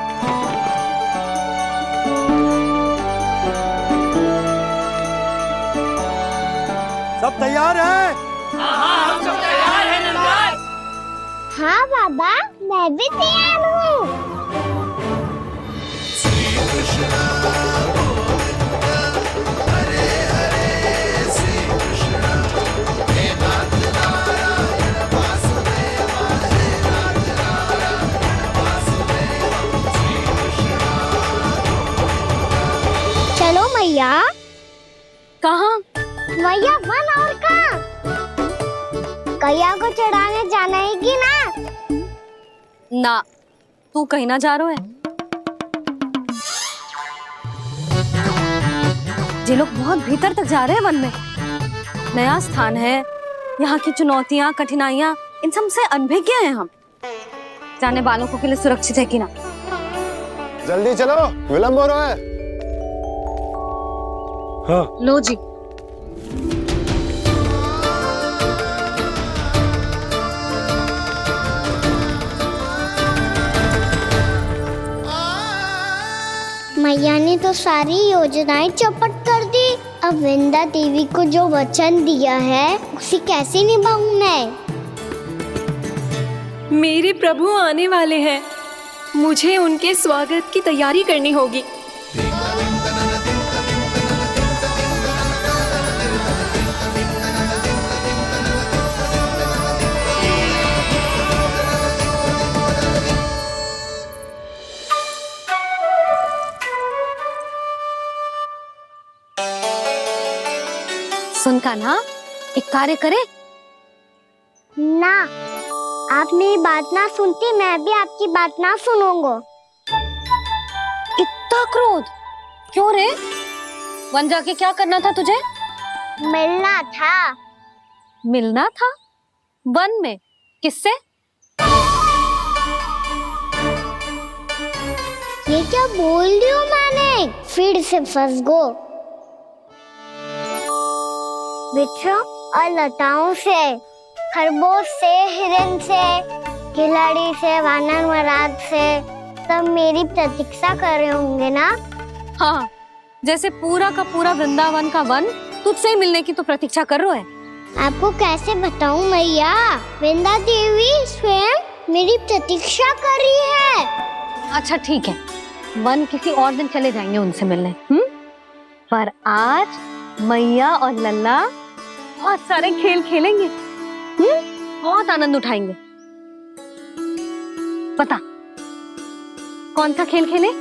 सब तैयार है? हाँ, हम सब तैयार हैं नंदलाल। हाँ बाबा, मैं भी तैयार हूँ। चलो मैया। कहाँ? मैया वन और कहाँ? गैया को चढ़ाने जाना है कि ना? ना, तू कहीं ना जा रहा है। ये लोग बहुत भीतर तक जा रहे हैं वन में। नया स्थान है, यहाँ की चुनौतियाँ कठिनाइयाँ इन सब से अनभिज्ञ हैं हम। जाने वालों के लिए सुरक्षित है कि ना? जल्दी चलो, विलंब हो रहा है। हाँ। लो जी। मैया ने तो सारी योजनाएं चौपट कर दी। अब वृंदा देवी को जो वचन दिया है उसे कैसे निभाऊं मैं? मेरे प्रभु आने वाले हैं, मुझे उनके स्वागत की तैयारी करनी होगी। सुन कान्हा, एक कार्य करे। ना, आप मेरी बात ना सुनती, मैं भी आपकी बात ना सुनूंगा। इतना क्रोध क्यों रे? वन जाके क्या करना था तुझे? मिलना था। मिलना था? वन में? किससे? ये क्या बोल रही हूँ मैंने? फिर से फंस गो। वृक्षों और लताओं से, खरगोश से, हिरन से, खिलाड़ी से, वानर महाराज से, सब मेरी प्रतीक्षा कर रहे होंगे ना? हाँ, जैसे पूरा का पूरा वृंदावन का वन तुझसे ही मिलने की तो प्रतीक्षा कर रहा है। आपको कैसे बताऊं मैया? वृंदा देवी स्वयं मेरी प्रतीक्षा कर रही है। अच्छा ठीक है, वन किसी और दिन चले जाएंगे उनसे मिलने। पर आज मैया और लल्ला बहुत सारे खेल खेलेंगे। बहुत आनंद उठाएंगे। पता कौन सा खेल खेले?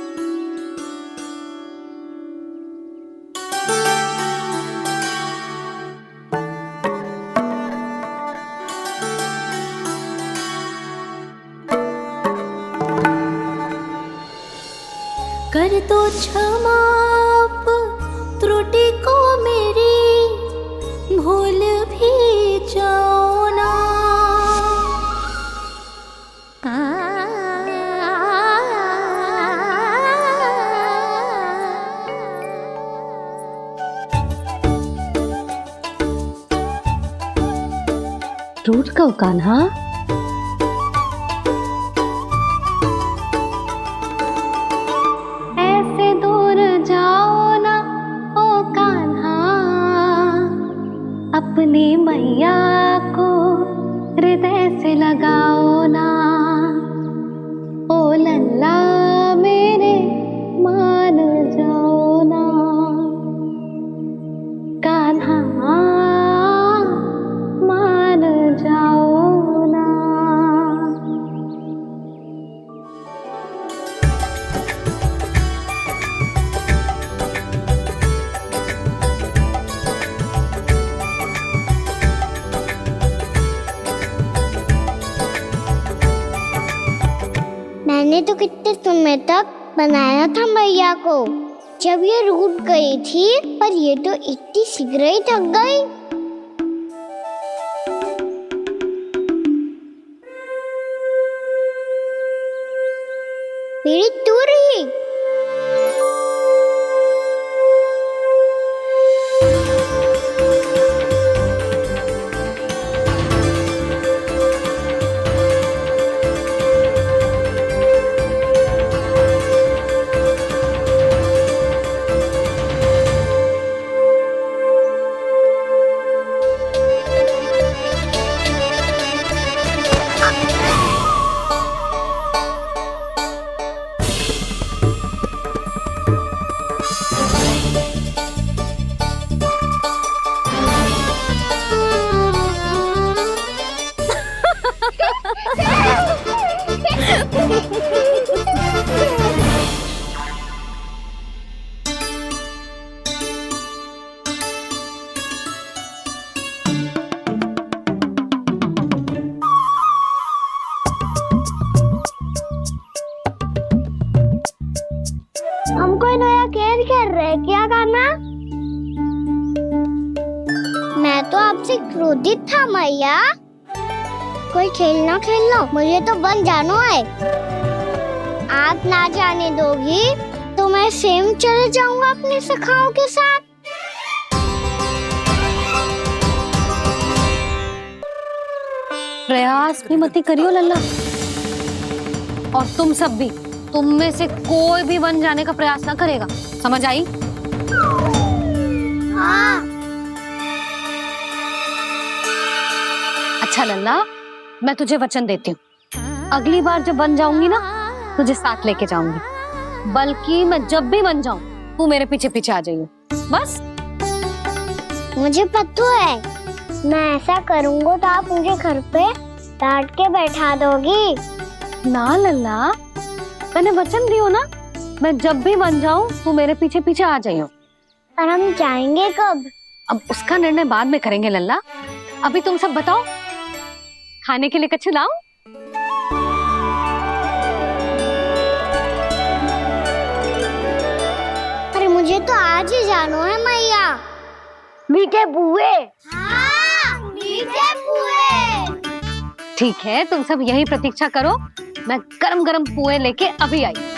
कर दो क्षमा त्रुटि को मेरी, भूल भी जाओ ना। टूट गओ कान्हा? ऐसे दूर जाओ ना ओ कान्हा, अपनी मैया को हृदय से लगाओ ना। ओ लल्ला मेरे मान जाओ ना, कान्हा मान जाओ ना। मैंने तो कितने समय तक बनाया था मैया को, जब ये रूठ गई थी, पर ये तो इतनी शीघ्र ही थक गई। मेरी दूर ही। हम कोई नया खेल खेल रहे हैं क्या करना? मैं तो आपसे क्रोधित था मैया। कोई खेलना खेल लो, मुझे तो वन जाना है। आप ना जाने दोगी तो मैं स्वयं चले जाऊंगा अपने सखाओं के साथ। प्रयास भी मत करियो लल्ला, और तुम सब भी, तुम में से कोई भी वन जाने का प्रयास ना करेगा, समझ आई? हाँ। अच्छा लल्ला, मैं तुझे वचन देती हूँ, अगली बार जब वन जाऊंगी ना, तुझे साथ लेके जाऊंगी। बल्कि मैं जब भी वन जाऊं, तू मेरे पीछे पीछे आ जाइयो, बस। मुझे पता है, मैं ऐसा करूंगा तो आप मुझे घर पे डांट के बैठा दोगी। ना लल्ला, मैंने वचन दियो ना, मैं जब भी वन जाऊं तू मेरे पीछे पीछे आ जाइयो। पर हम जाएंगे कब? अब उसका निर्णय बाद में करेंगे लल्ला। अभी तुम सब बताओ, खाने के लिए कुछ लाऊं? अरे मुझे तो आज ही जाना है मैया। मीठे पुए। हाँ, मीठे पुए। ठीक है, तुम सब यही प्रतीक्षा करो, मैं गरम गरम पुए लेके अभी आई।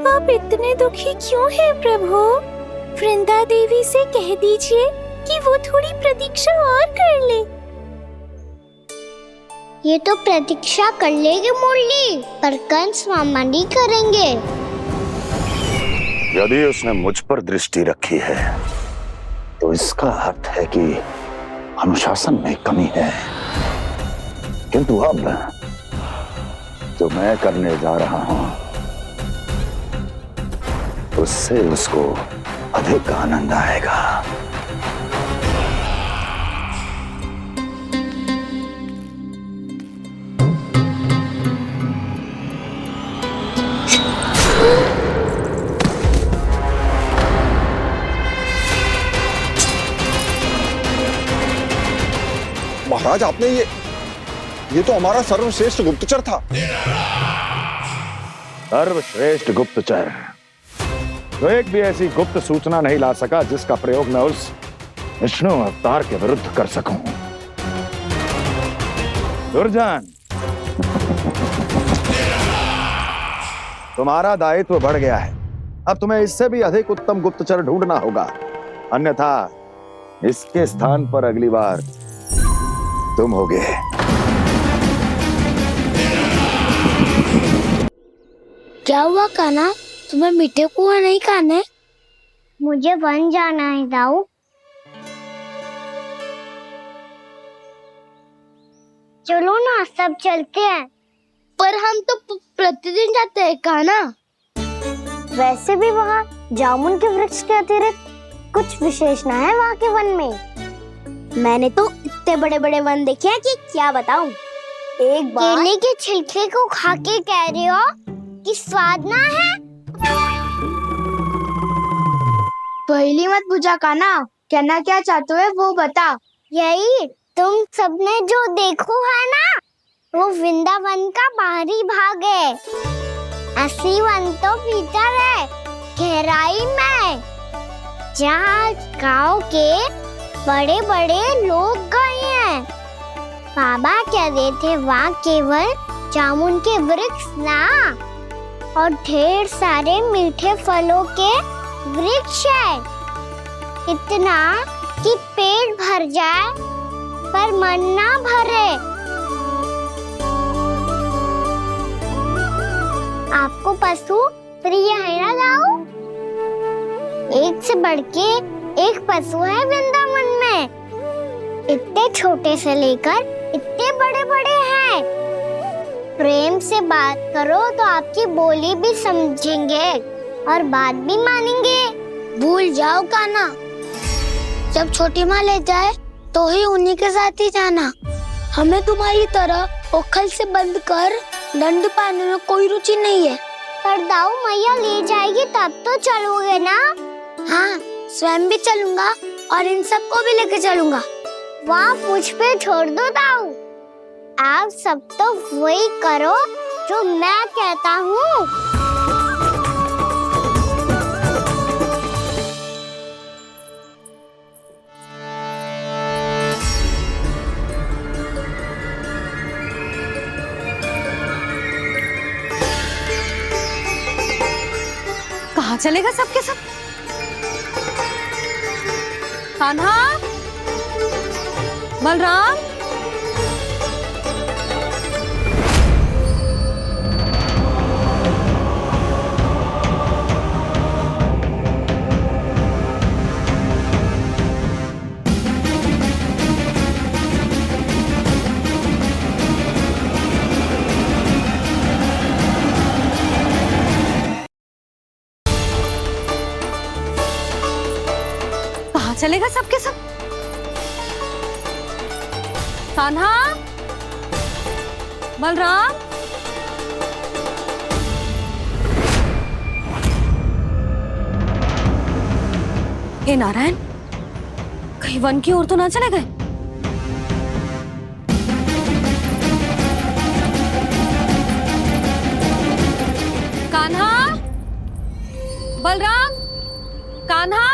आप इतने दुखी क्यों हैं प्रभु? वृंदा देवी से कह दीजिए कि वो थोड़ी प्रतीक्षा और कर ले। ये तो प्रतीक्षा कर लेगी मुरली, पर कंस मामा नहीं करेंगे। यदि उसने मुझ पर दृष्टि रखी है तो इसका अर्थ है कि अनुशासन में कमी है। किंतु अब जो मैं करने जा रहा हूं उससे उसको अधिक आनंद आएगा। महाराज, आपने ये तो हमारा सर्वश्रेष्ठ गुप्तचर था। सर्वश्रेष्ठ गुप्तचर तो एक भी ऐसी गुप्त सूचना नहीं ला सका जिसका प्रयोग मैं उस विष्णु अवतार के विरुद्ध कर सकूं। दुर्जन, तुम्हारा दायित्व बढ़ गया है। अब तुम्हें इससे भी अधिक उत्तम गुप्तचर ढूंढना होगा, अन्यथा इसके स्थान पर अगली बार तुम होगे। क्या हुआ कान्हा, तुम्हें मीठे पुआ नहीं खाने? मुझे वन जाना है दाऊ। चलो ना, सब चलते हैं। पर हम तो प्रतिदिन जाते हैं कान्हा। वैसे भी वहाँ जामुन के वृक्ष के अतिरिक्त कुछ विशेष ना है वहाँ के वन में। मैंने तो इतने बड़े बड़े वन देखे हैं कि क्या बताऊं। एक बार केले के छिलके को खा के कह रहे हो कि स्वाद ना है? पहली मत पूछा कान्हा, कहना क्या चाहते हो वो बता। यही तुम सबने जो देखो है ना, वो वृंदावन का बाहरी भाग है। असली वन तो भीतर है, गहराई में, जहाँ गाँव के बड़े बड़े लोग गए हैं। बाबा कह रहे थे वहाँ केवल जामुन के वृक्ष ना, और ढेर सारे मीठे फलों के वृक्ष है। इतना कि पेट भर जाए पर मन ना भरे। आपको पशु प्रिय है ना दाऊ? एक से बढ़ के एक पशु है वृंदावन में। इतने छोटे से लेकर इतने बड़े बड़े हैं। प्रेम से बात करो तो आपकी बोली भी समझेंगे और बात भी मानेंगे। भूल जाओ कान्हा, जब छोटी माँ ले जाए तो ही उन्हीं के साथ ही जाना। हमें तुम्हारी तरह ओखल से बंद कर दंड पाने में कोई रुचि नहीं है। पर दाऊ मैया ले जाएगी तब तो चलोगे ना? हाँ, स्वयं भी चलूंगा और इन सबको भी लेके चलूंगा। वहाँ मुझ पे छोड़ दो दाऊ। आप सब तो वही करो जो मैं कहता हूँ। कहाँ चलेगा सबके सब? कान्हा, बलराम, कहाँ चलेगा सबके सब? कान्हा, बलराम, हे नारायण, कहीं वन की ओर तो ना चले गए? कान्हा, बलराम, कान्हा,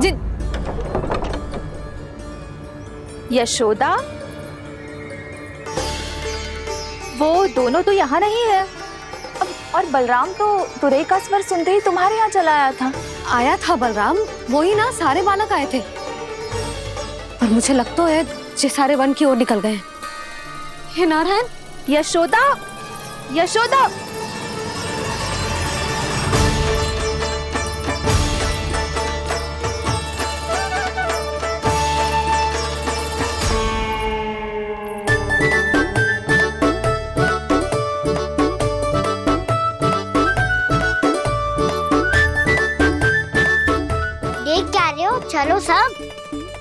जिन यशोदा, वो दोनों तो यहाँ नहीं है। अब और बलराम तो तुरई का स्वर सुनते ही तुम्हारे यहाँ चला आया था। आया था बलराम, वही ना सारे बालक आए थे, पर मुझे लगता है ये सारे वन की ओर निकल गए। हे नारायण, यशोदा, यशोदा, चलो सब,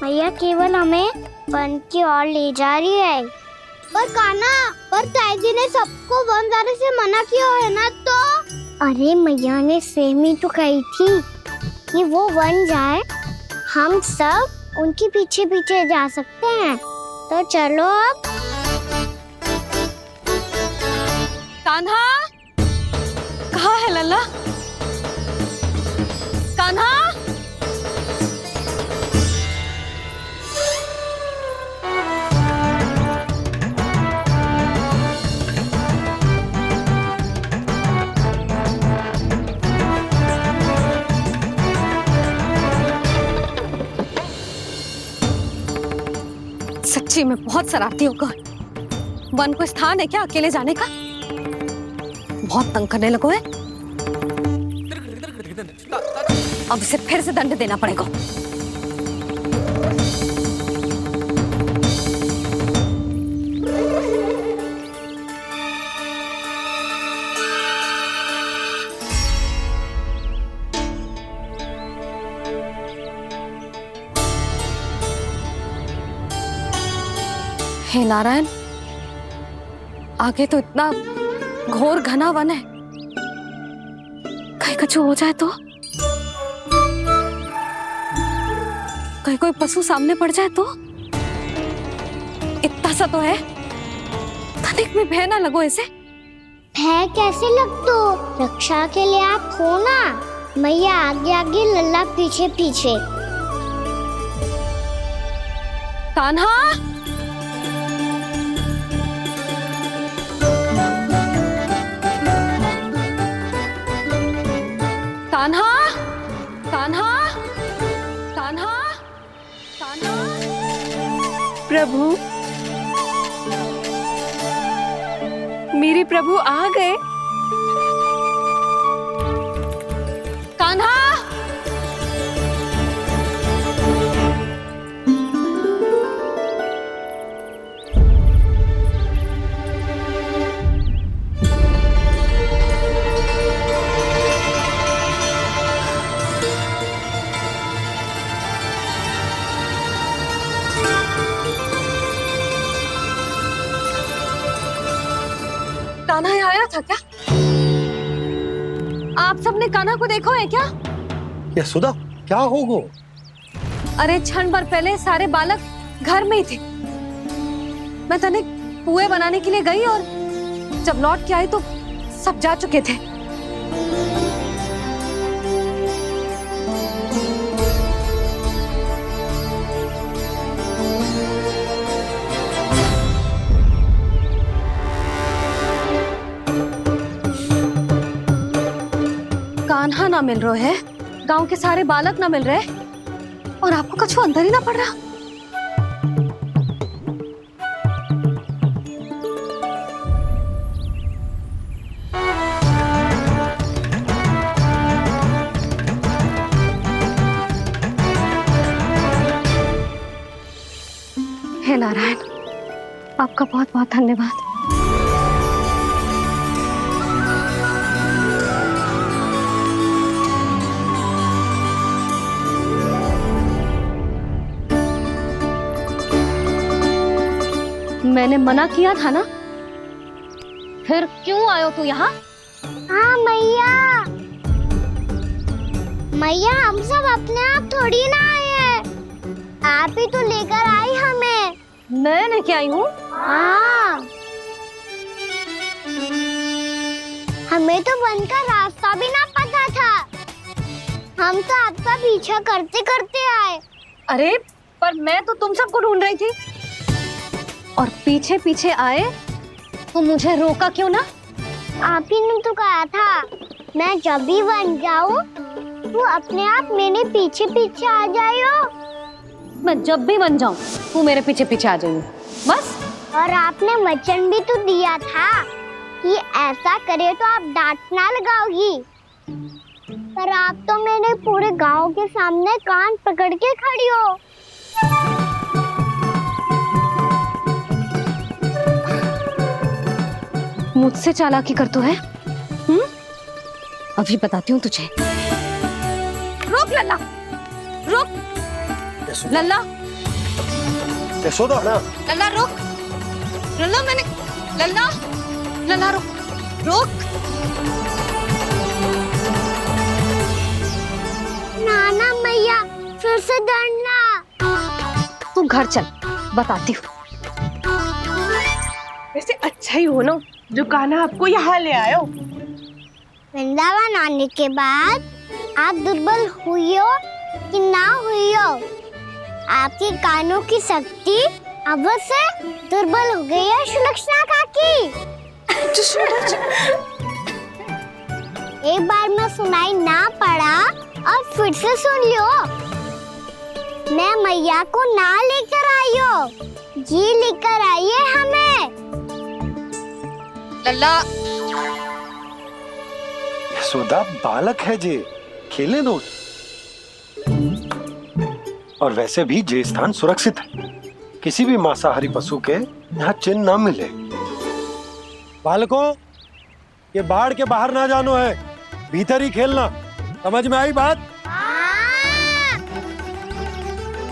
मैया केवल हमें वन की ओर ले जा रही है। पर कान्हा, पर ताईजी ने सबको वन जाने से मना किया है ना तो? अरे मैया ने सेम ही तो कही थी कि वो वन जाए, हम सब उनके पीछे पीछे जा सकते हैं। तो चलो अब। कान्हा, कहाँ है लल्ला? कान्हा, सच्ची में बहुत शरारती होकर वन को स्थान है क्या अकेले जाने का? बहुत तंग करने लगो है। अब इसे फिर से दंड देना पड़ेगा। हे नारायण, आगे तो इतना घोर घना वन है, कहीं कुछ हो जाए तो? कहीं कोई पशु सामने पड़ जाए तो? इतना सा तो है, तनिक भी भय ना लगो इसे। भय कैसे लग तो? रक्षा के लिए आप हो ना। मैया आगे आगे, लल्ला पीछे पीछे। कान्हा, कान्हा, कान्हा, कान्हा, कान्हा। प्रभु, मेरे प्रभु आ गए। कान्हा, कान्हा आया था क्या? आप सबने कान्हा को देखो है क्या? यशोदा, क्या होगा? अरे क्षण भर पहले सारे बालक घर में ही थे। मैं तनिक पुए बनाने के लिए गई और जब लौट के आई तो सब जा चुके थे। कान्हा ना मिल रहे है, गांव के सारे बालक ना मिल रहे, और आपको कछु अंदर ही ना पड़ रहा। हे नारायण, आपका बहुत बहुत धन्यवाद। मैंने मना किया था ना, फिर क्यों आयो तू यहाँ? हाँ मैया, मैया हम सब अपने आप थोड़ी ना आए हैं, आप ही तो लेकर आई हमें। मैं लेके आई हूँ? हाँ, हमें तो वन का रास्ता भी ना पता था, हम तो आपका पीछा करते करते आए। अरे पर मैं तो तुम सबको ढूंढ रही थी, और पीछे पीछे आए तो मुझे रोका क्यों ना? आप ही ने तो कहा था मैं जब भी बन जाऊं तू अपने आप मेरे पीछे पीछे आ जाइयो। मैं जब भी बन जाऊं तू मेरे पीछे पीछे आ जाइयो बस। और आपने वचन भी तो दिया था कि ऐसा करे तो आप डांट ना लगाओगी, पर आप तो मेरे पूरे गांव के सामने कान पकड़ के खड़ी हो। मुझसे चालाकी कर तो है? अभी बताती हूँ तुझे। रुक लल्ला, रुक लल्ला, यशोदा ना, लल्ला रुक, लल्ला मैंने, लल्ला, लल्ला रुक, रुक। नाना मैया फिर से डरना। तू घर चल, बताती हूँ। वैसे अच्छा ही हो ना जो कान्हा आपको यहाँ ले आयो। वृंदावन आने के बाद आप दुर्बल हुई हो कि ना हुई हो, आपके कानों की शक्ति अब से दुर्बल हो गई है सुलक्षणा काकी। एक बार में सुनाई ना पड़ा और फिर से सुन लियो। मैं मैया को ना लेकर आई हो, जी लेकर आई है हमें। लल्ला, यशोदा बालक है जे, खेले दो। और वैसे भी जे स्थान सुरक्षित है, किसी भी मांसाहारी पशु के यहाँ चिन्ह ना मिले। बालकों, ये बाढ़ के बाहर ना जानो है, भीतर ही खेलना। समझ में आई बात?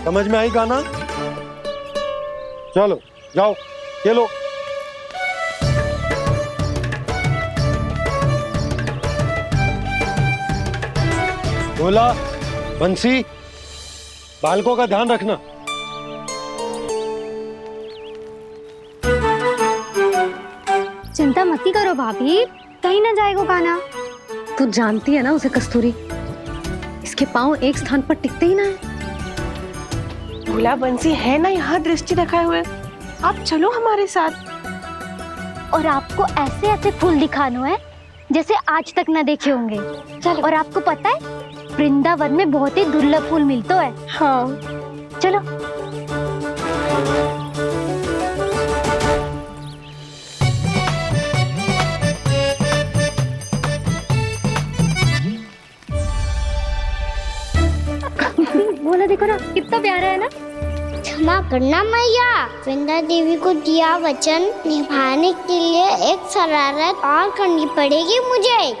समझ में आई गाना? चलो जाओ खेलो। बोला बंसी, बालकों का ध्यान रखना। चिंता मत करो भाभी, कहीं ना जाएगा कान्हा। तू जानती है ना उसे कस्तूरी, इसके पांव एक स्थान पर टिकते ही ना है। भोला बंसी है ना यहाँ दृष्टि रखाए हुए, आप चलो हमारे साथ। और आपको ऐसे ऐसे फूल दिखाना है जैसे आज तक न देखे होंगे। चलो। और आपको पता है वृंदावन में बहुत ही दुर्लभ फूल मिलते हैं। हाँ चलो। बोला देखो ना कितना प्यारा है ना। क्षमा करना मैया, वृंदा देवी को दिया वचन निभाने के लिए एक शरारत और करनी पड़ेगी मुझे।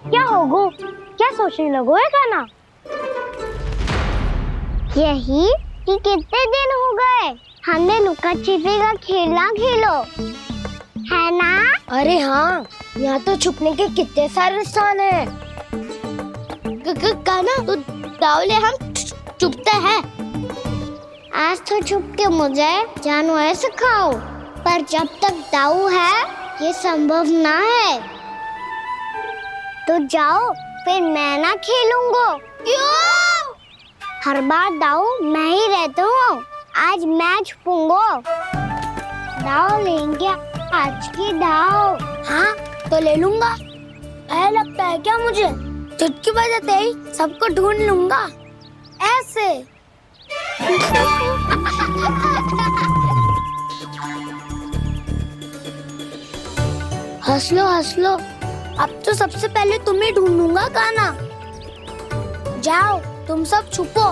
क्या होगो? क्या सोचने लगो है कान्हा? यही कि कितने दिन हो गए हमने लुका छिपी का खेलना खेलो, है ना? अरे हाँ, यहाँ तो छुपने के कितने सारे स्थान है। कान्हा तो दावले हम छुपते हैं। आज तो छुप के मुझे जानवर सिखाओ, पर जब तक दाऊ है ये संभव ना है। तो जाओ, फिर मैं ना खेलूंगा। क्यों? हर बार दाऊ मैं ही रहता हूँ, आज मैं छुपूंगा। दाऊ लेंगे आज की दाऊ। हाँ तो ले लूंगा। ऐसा लगता है क्या मुझे? चुटकी बजाते ही सबको ढूंढ लूंगा ऐसे। हंस लो, अब तो सबसे पहले तुम्हें ढूंढूंगा कान्हा। जाओ तुम सब छुपो।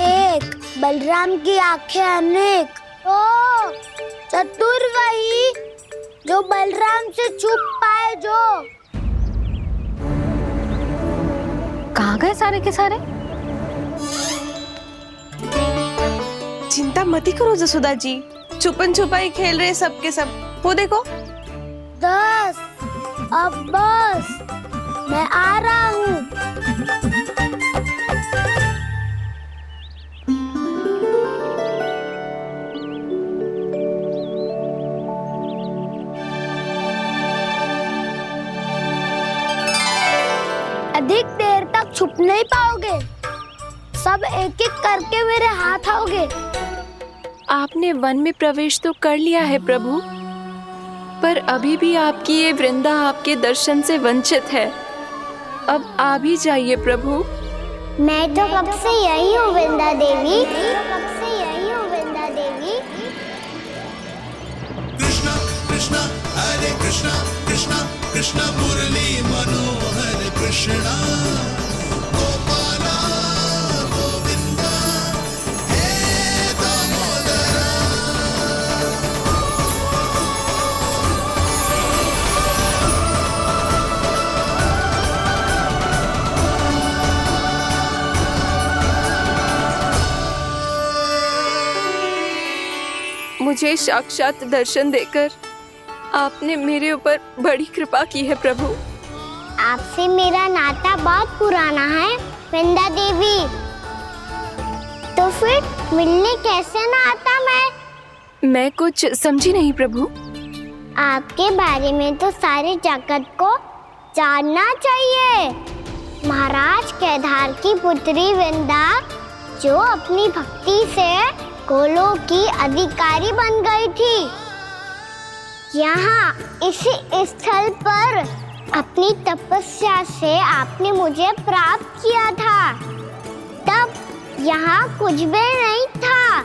एक, बलराम की आंखें अनेक। ओ, चतुर वही जो बलराम से छुप पाए। जो कहाँ कहाँ गए सारे के सारे? चिंता मत करो जसोदा जी, छुपन छुपाई खेल रहे सब के सब। वो देखो। 10 अब बस, मैं आ रहा हूँ। अधिक देर तक छुप नहीं पाओगे, सब एक एक करके मेरे हाथ आओगे। आपने वन में प्रवेश तो कर लिया है प्रभु, पर अभी भी आपकी ये वृंदा आपके दर्शन से वंचित है। अब आ भी जाइए प्रभु। मैं तो कब से यही हूँ वृंदा देवी, कब से यही हूँ वृंदा देवी। कृष्णा कृष्णा हरे कृष्णा, कृष्णा कृष्णा मुरली मनोहर कृष्णा, गोपाला गोविंदा हे दामोदरा। मुझे साक्षात दर्शन देकर आपने मेरे ऊपर बड़ी कृपा की है प्रभु। आपसे मेरा नाता बहुत पुराना है वृंदा देवी, तो फिर मिलने कैसे ना आता मैं कुछ समझी नहीं प्रभु। आपके बारे में तो सारे जगत को जानना चाहिए। महाराज केदार की पुत्री वृंदा, जो अपनी भक्ति से गोलों की अधिकारी बन गई थी, यहाँ इसी स्थल पर अपनी तपस्या से आपने मुझे प्राप्त किया था। तब यहाँ कुछ भी नहीं था।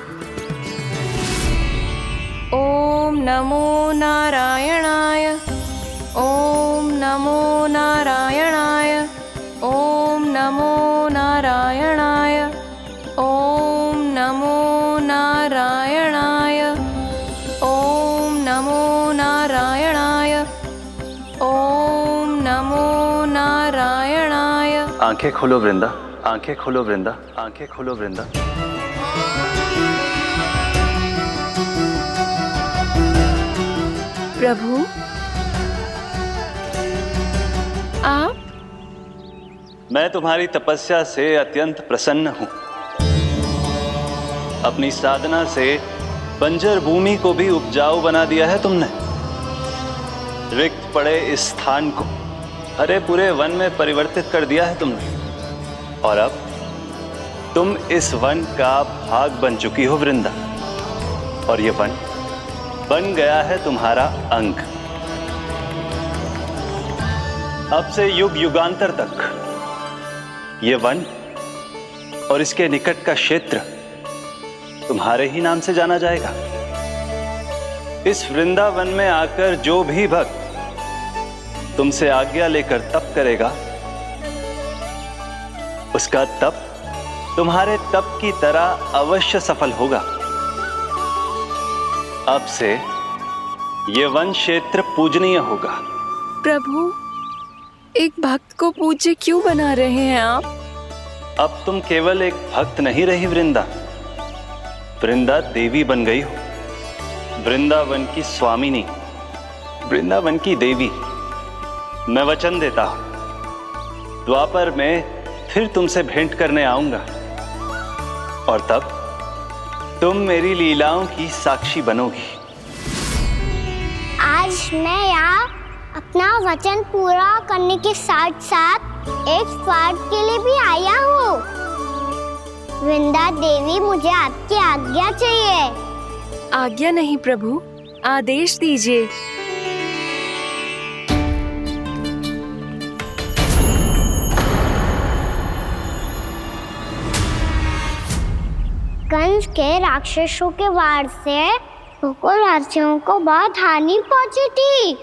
ओम नमो नारायणाय, ओम नमो नारायणाय, ओम नमो नारायणाय, ओम नमो नारायणाय, ओम नमो नारायणाय, ओम नमो नारायणाय। आंखें खोलो वृंदा, आंखें खोलो वृंदा, आंखें खोलो वृंदा। प्रभु आप? मैं तुम्हारी तपस्या से अत्यंत प्रसन्न हूं। अपनी साधना से बंजर भूमि को भी उपजाऊ बना दिया है तुमने। रिक्त पड़े इस स्थान को हरे पूरे वन में परिवर्तित कर दिया है तुमने, और अब तुम इस वन का भाग बन चुकी हो वृंदा, और ये वन बन गया है तुम्हारा अंग। अब से युग युगांतर तक ये वन और इसके निकट का क्षेत्र तुम्हारे ही नाम से जाना जाएगा। इस वृंदावन में आकर जो भी भक्त तुमसे आज्ञा लेकर तप करेगा, उसका तप तुम्हारे तप की तरह अवश्य सफल होगा। अब से ये वन क्षेत्र पूजनीय होगा। प्रभु, एक भक्त को पूज्य क्यों बना रहे हैं आप? अब तुम केवल एक भक्त नहीं रही वृंदा, वृंदा देवी बन गई हो। वृंदावन की स्वामिनी, वृंदावन की देवी। मैं वचन देता हूं, द्वापर में फिर तुमसे भेंट करने आऊंगा, और तब तुम मेरी लीलाओं की साक्षी बनोगी। आज मैं यहाँ अपना वचन पूरा करने के साथ साथ एक स्वार्थ के लिए भी आया हूँ। वृंदा देवी, मुझे आपकी आज्ञा चाहिए। आज्ञा नहीं प्रभु, आदेश दीजिए। कंस के राक्षसों के वार से गोकुलवासियों को बहुत हानि पहुंची थी।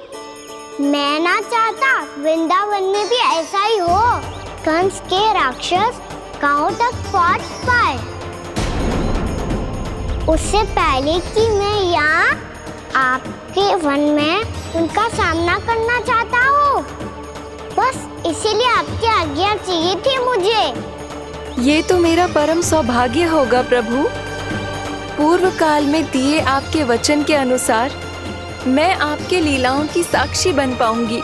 मैं ना चाहता वृंदावन में भी ऐसा ही हो। कंस के राक्षस गांव तक पहुंच पाए, उससे पहले कि मैं यहाँ आपके वन में उनका सामना करना चाहता हूँ। बस इसीलिए आपकी आज्ञा चाहिए थी मुझे। ये तो मेरा परम सौभाग्य होगा प्रभु। पूर्व काल में दिए आपके वचन के अनुसार मैं आपके लीलाओं की साक्षी बन पाऊंगी।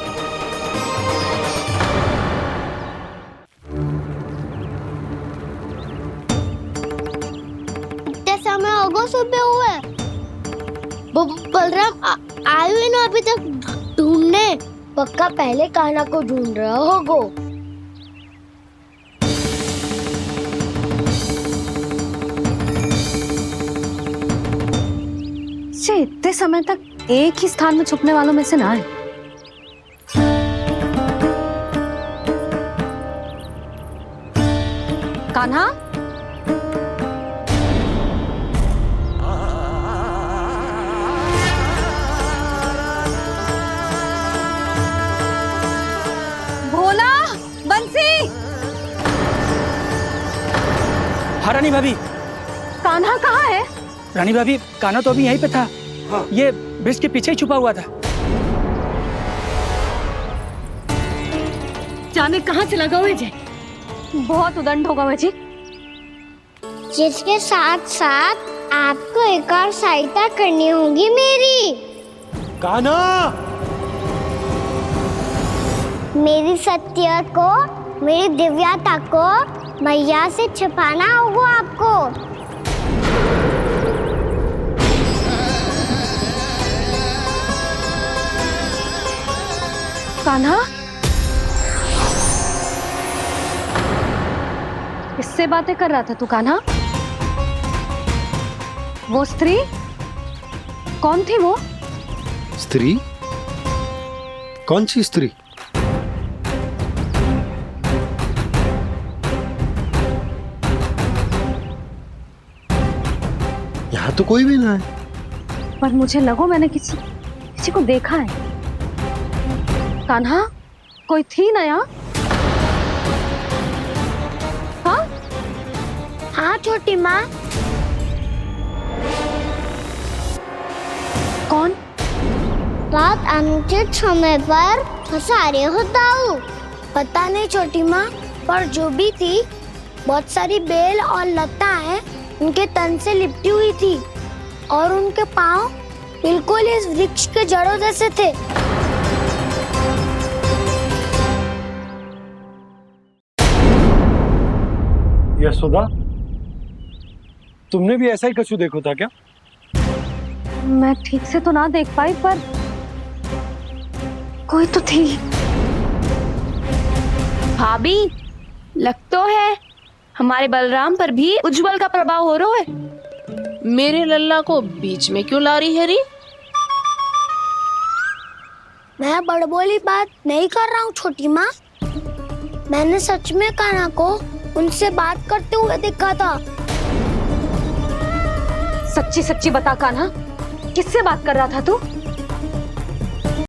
इतने समय होगा सुबह हुए, बलराम आए हुए ना अभी तक ढूंढने। पक्का पहले कान्हा को ढूंढ रहा होगा। इतने समय तक एक ही स्थान में छुपने वालों में से ना है। कान्हा, भोला, बंसी। हाँ रानी भाभी। कान्हा कहाँ है? रानी भाभी, कान्हा तो अभी यहीं पे था। हाँ। ये ब्रिज के पीछे ही छुपा हुआ था। जाने कहाँ से लगा हुआ है? बहुत उदंड होगा वह जी। जिसके साथ साथ आपको एक और सहायता करनी होगी मेरी। कान्हा, मेरी सत्य को, मेरी दिव्यता को मैया से छिपाना होगा आपको। कान्हा, किससे बातें कर रहा था तू कान्हा? वो स्त्री कौन थी? वो स्त्री? कौन सी स्त्री? यहाँ तो कोई भी ना है। पर मुझे लगो मैंने किसी को देखा है। कान्हा, कोई थी ना यहाँ? हाँ? हाँ छोटी माँ। कौन? रात अनुचित समय पर फंसारे होता हूँ। पता नहीं छोटी माँ, पर जो भी थी बहुत सारी बेल और लता है उनके तन से लिपटी हुई थी और उनके पाँव बिल्कुल इस वृक्ष के जड़ों जैसे थे। यशोदा, तुमने भी ऐसा ही कछु देखा था क्या? मैं ठीक से तो ना देख पाई, पर कोई तो थी। भाभी, लग तो है हमारे बलराम पर भी उज्जवल का प्रभाव हो रहा है। मेरे लल्ला को बीच में क्यों ला रही है री? मैं बड़बोली बात नहीं कर रहा हूँ छोटी माँ। मैंने सच में कान्हा को उनसे बात करते हुए देखा था। सच्ची सच्ची बता कान्हा, किससे बात कर रहा था तू?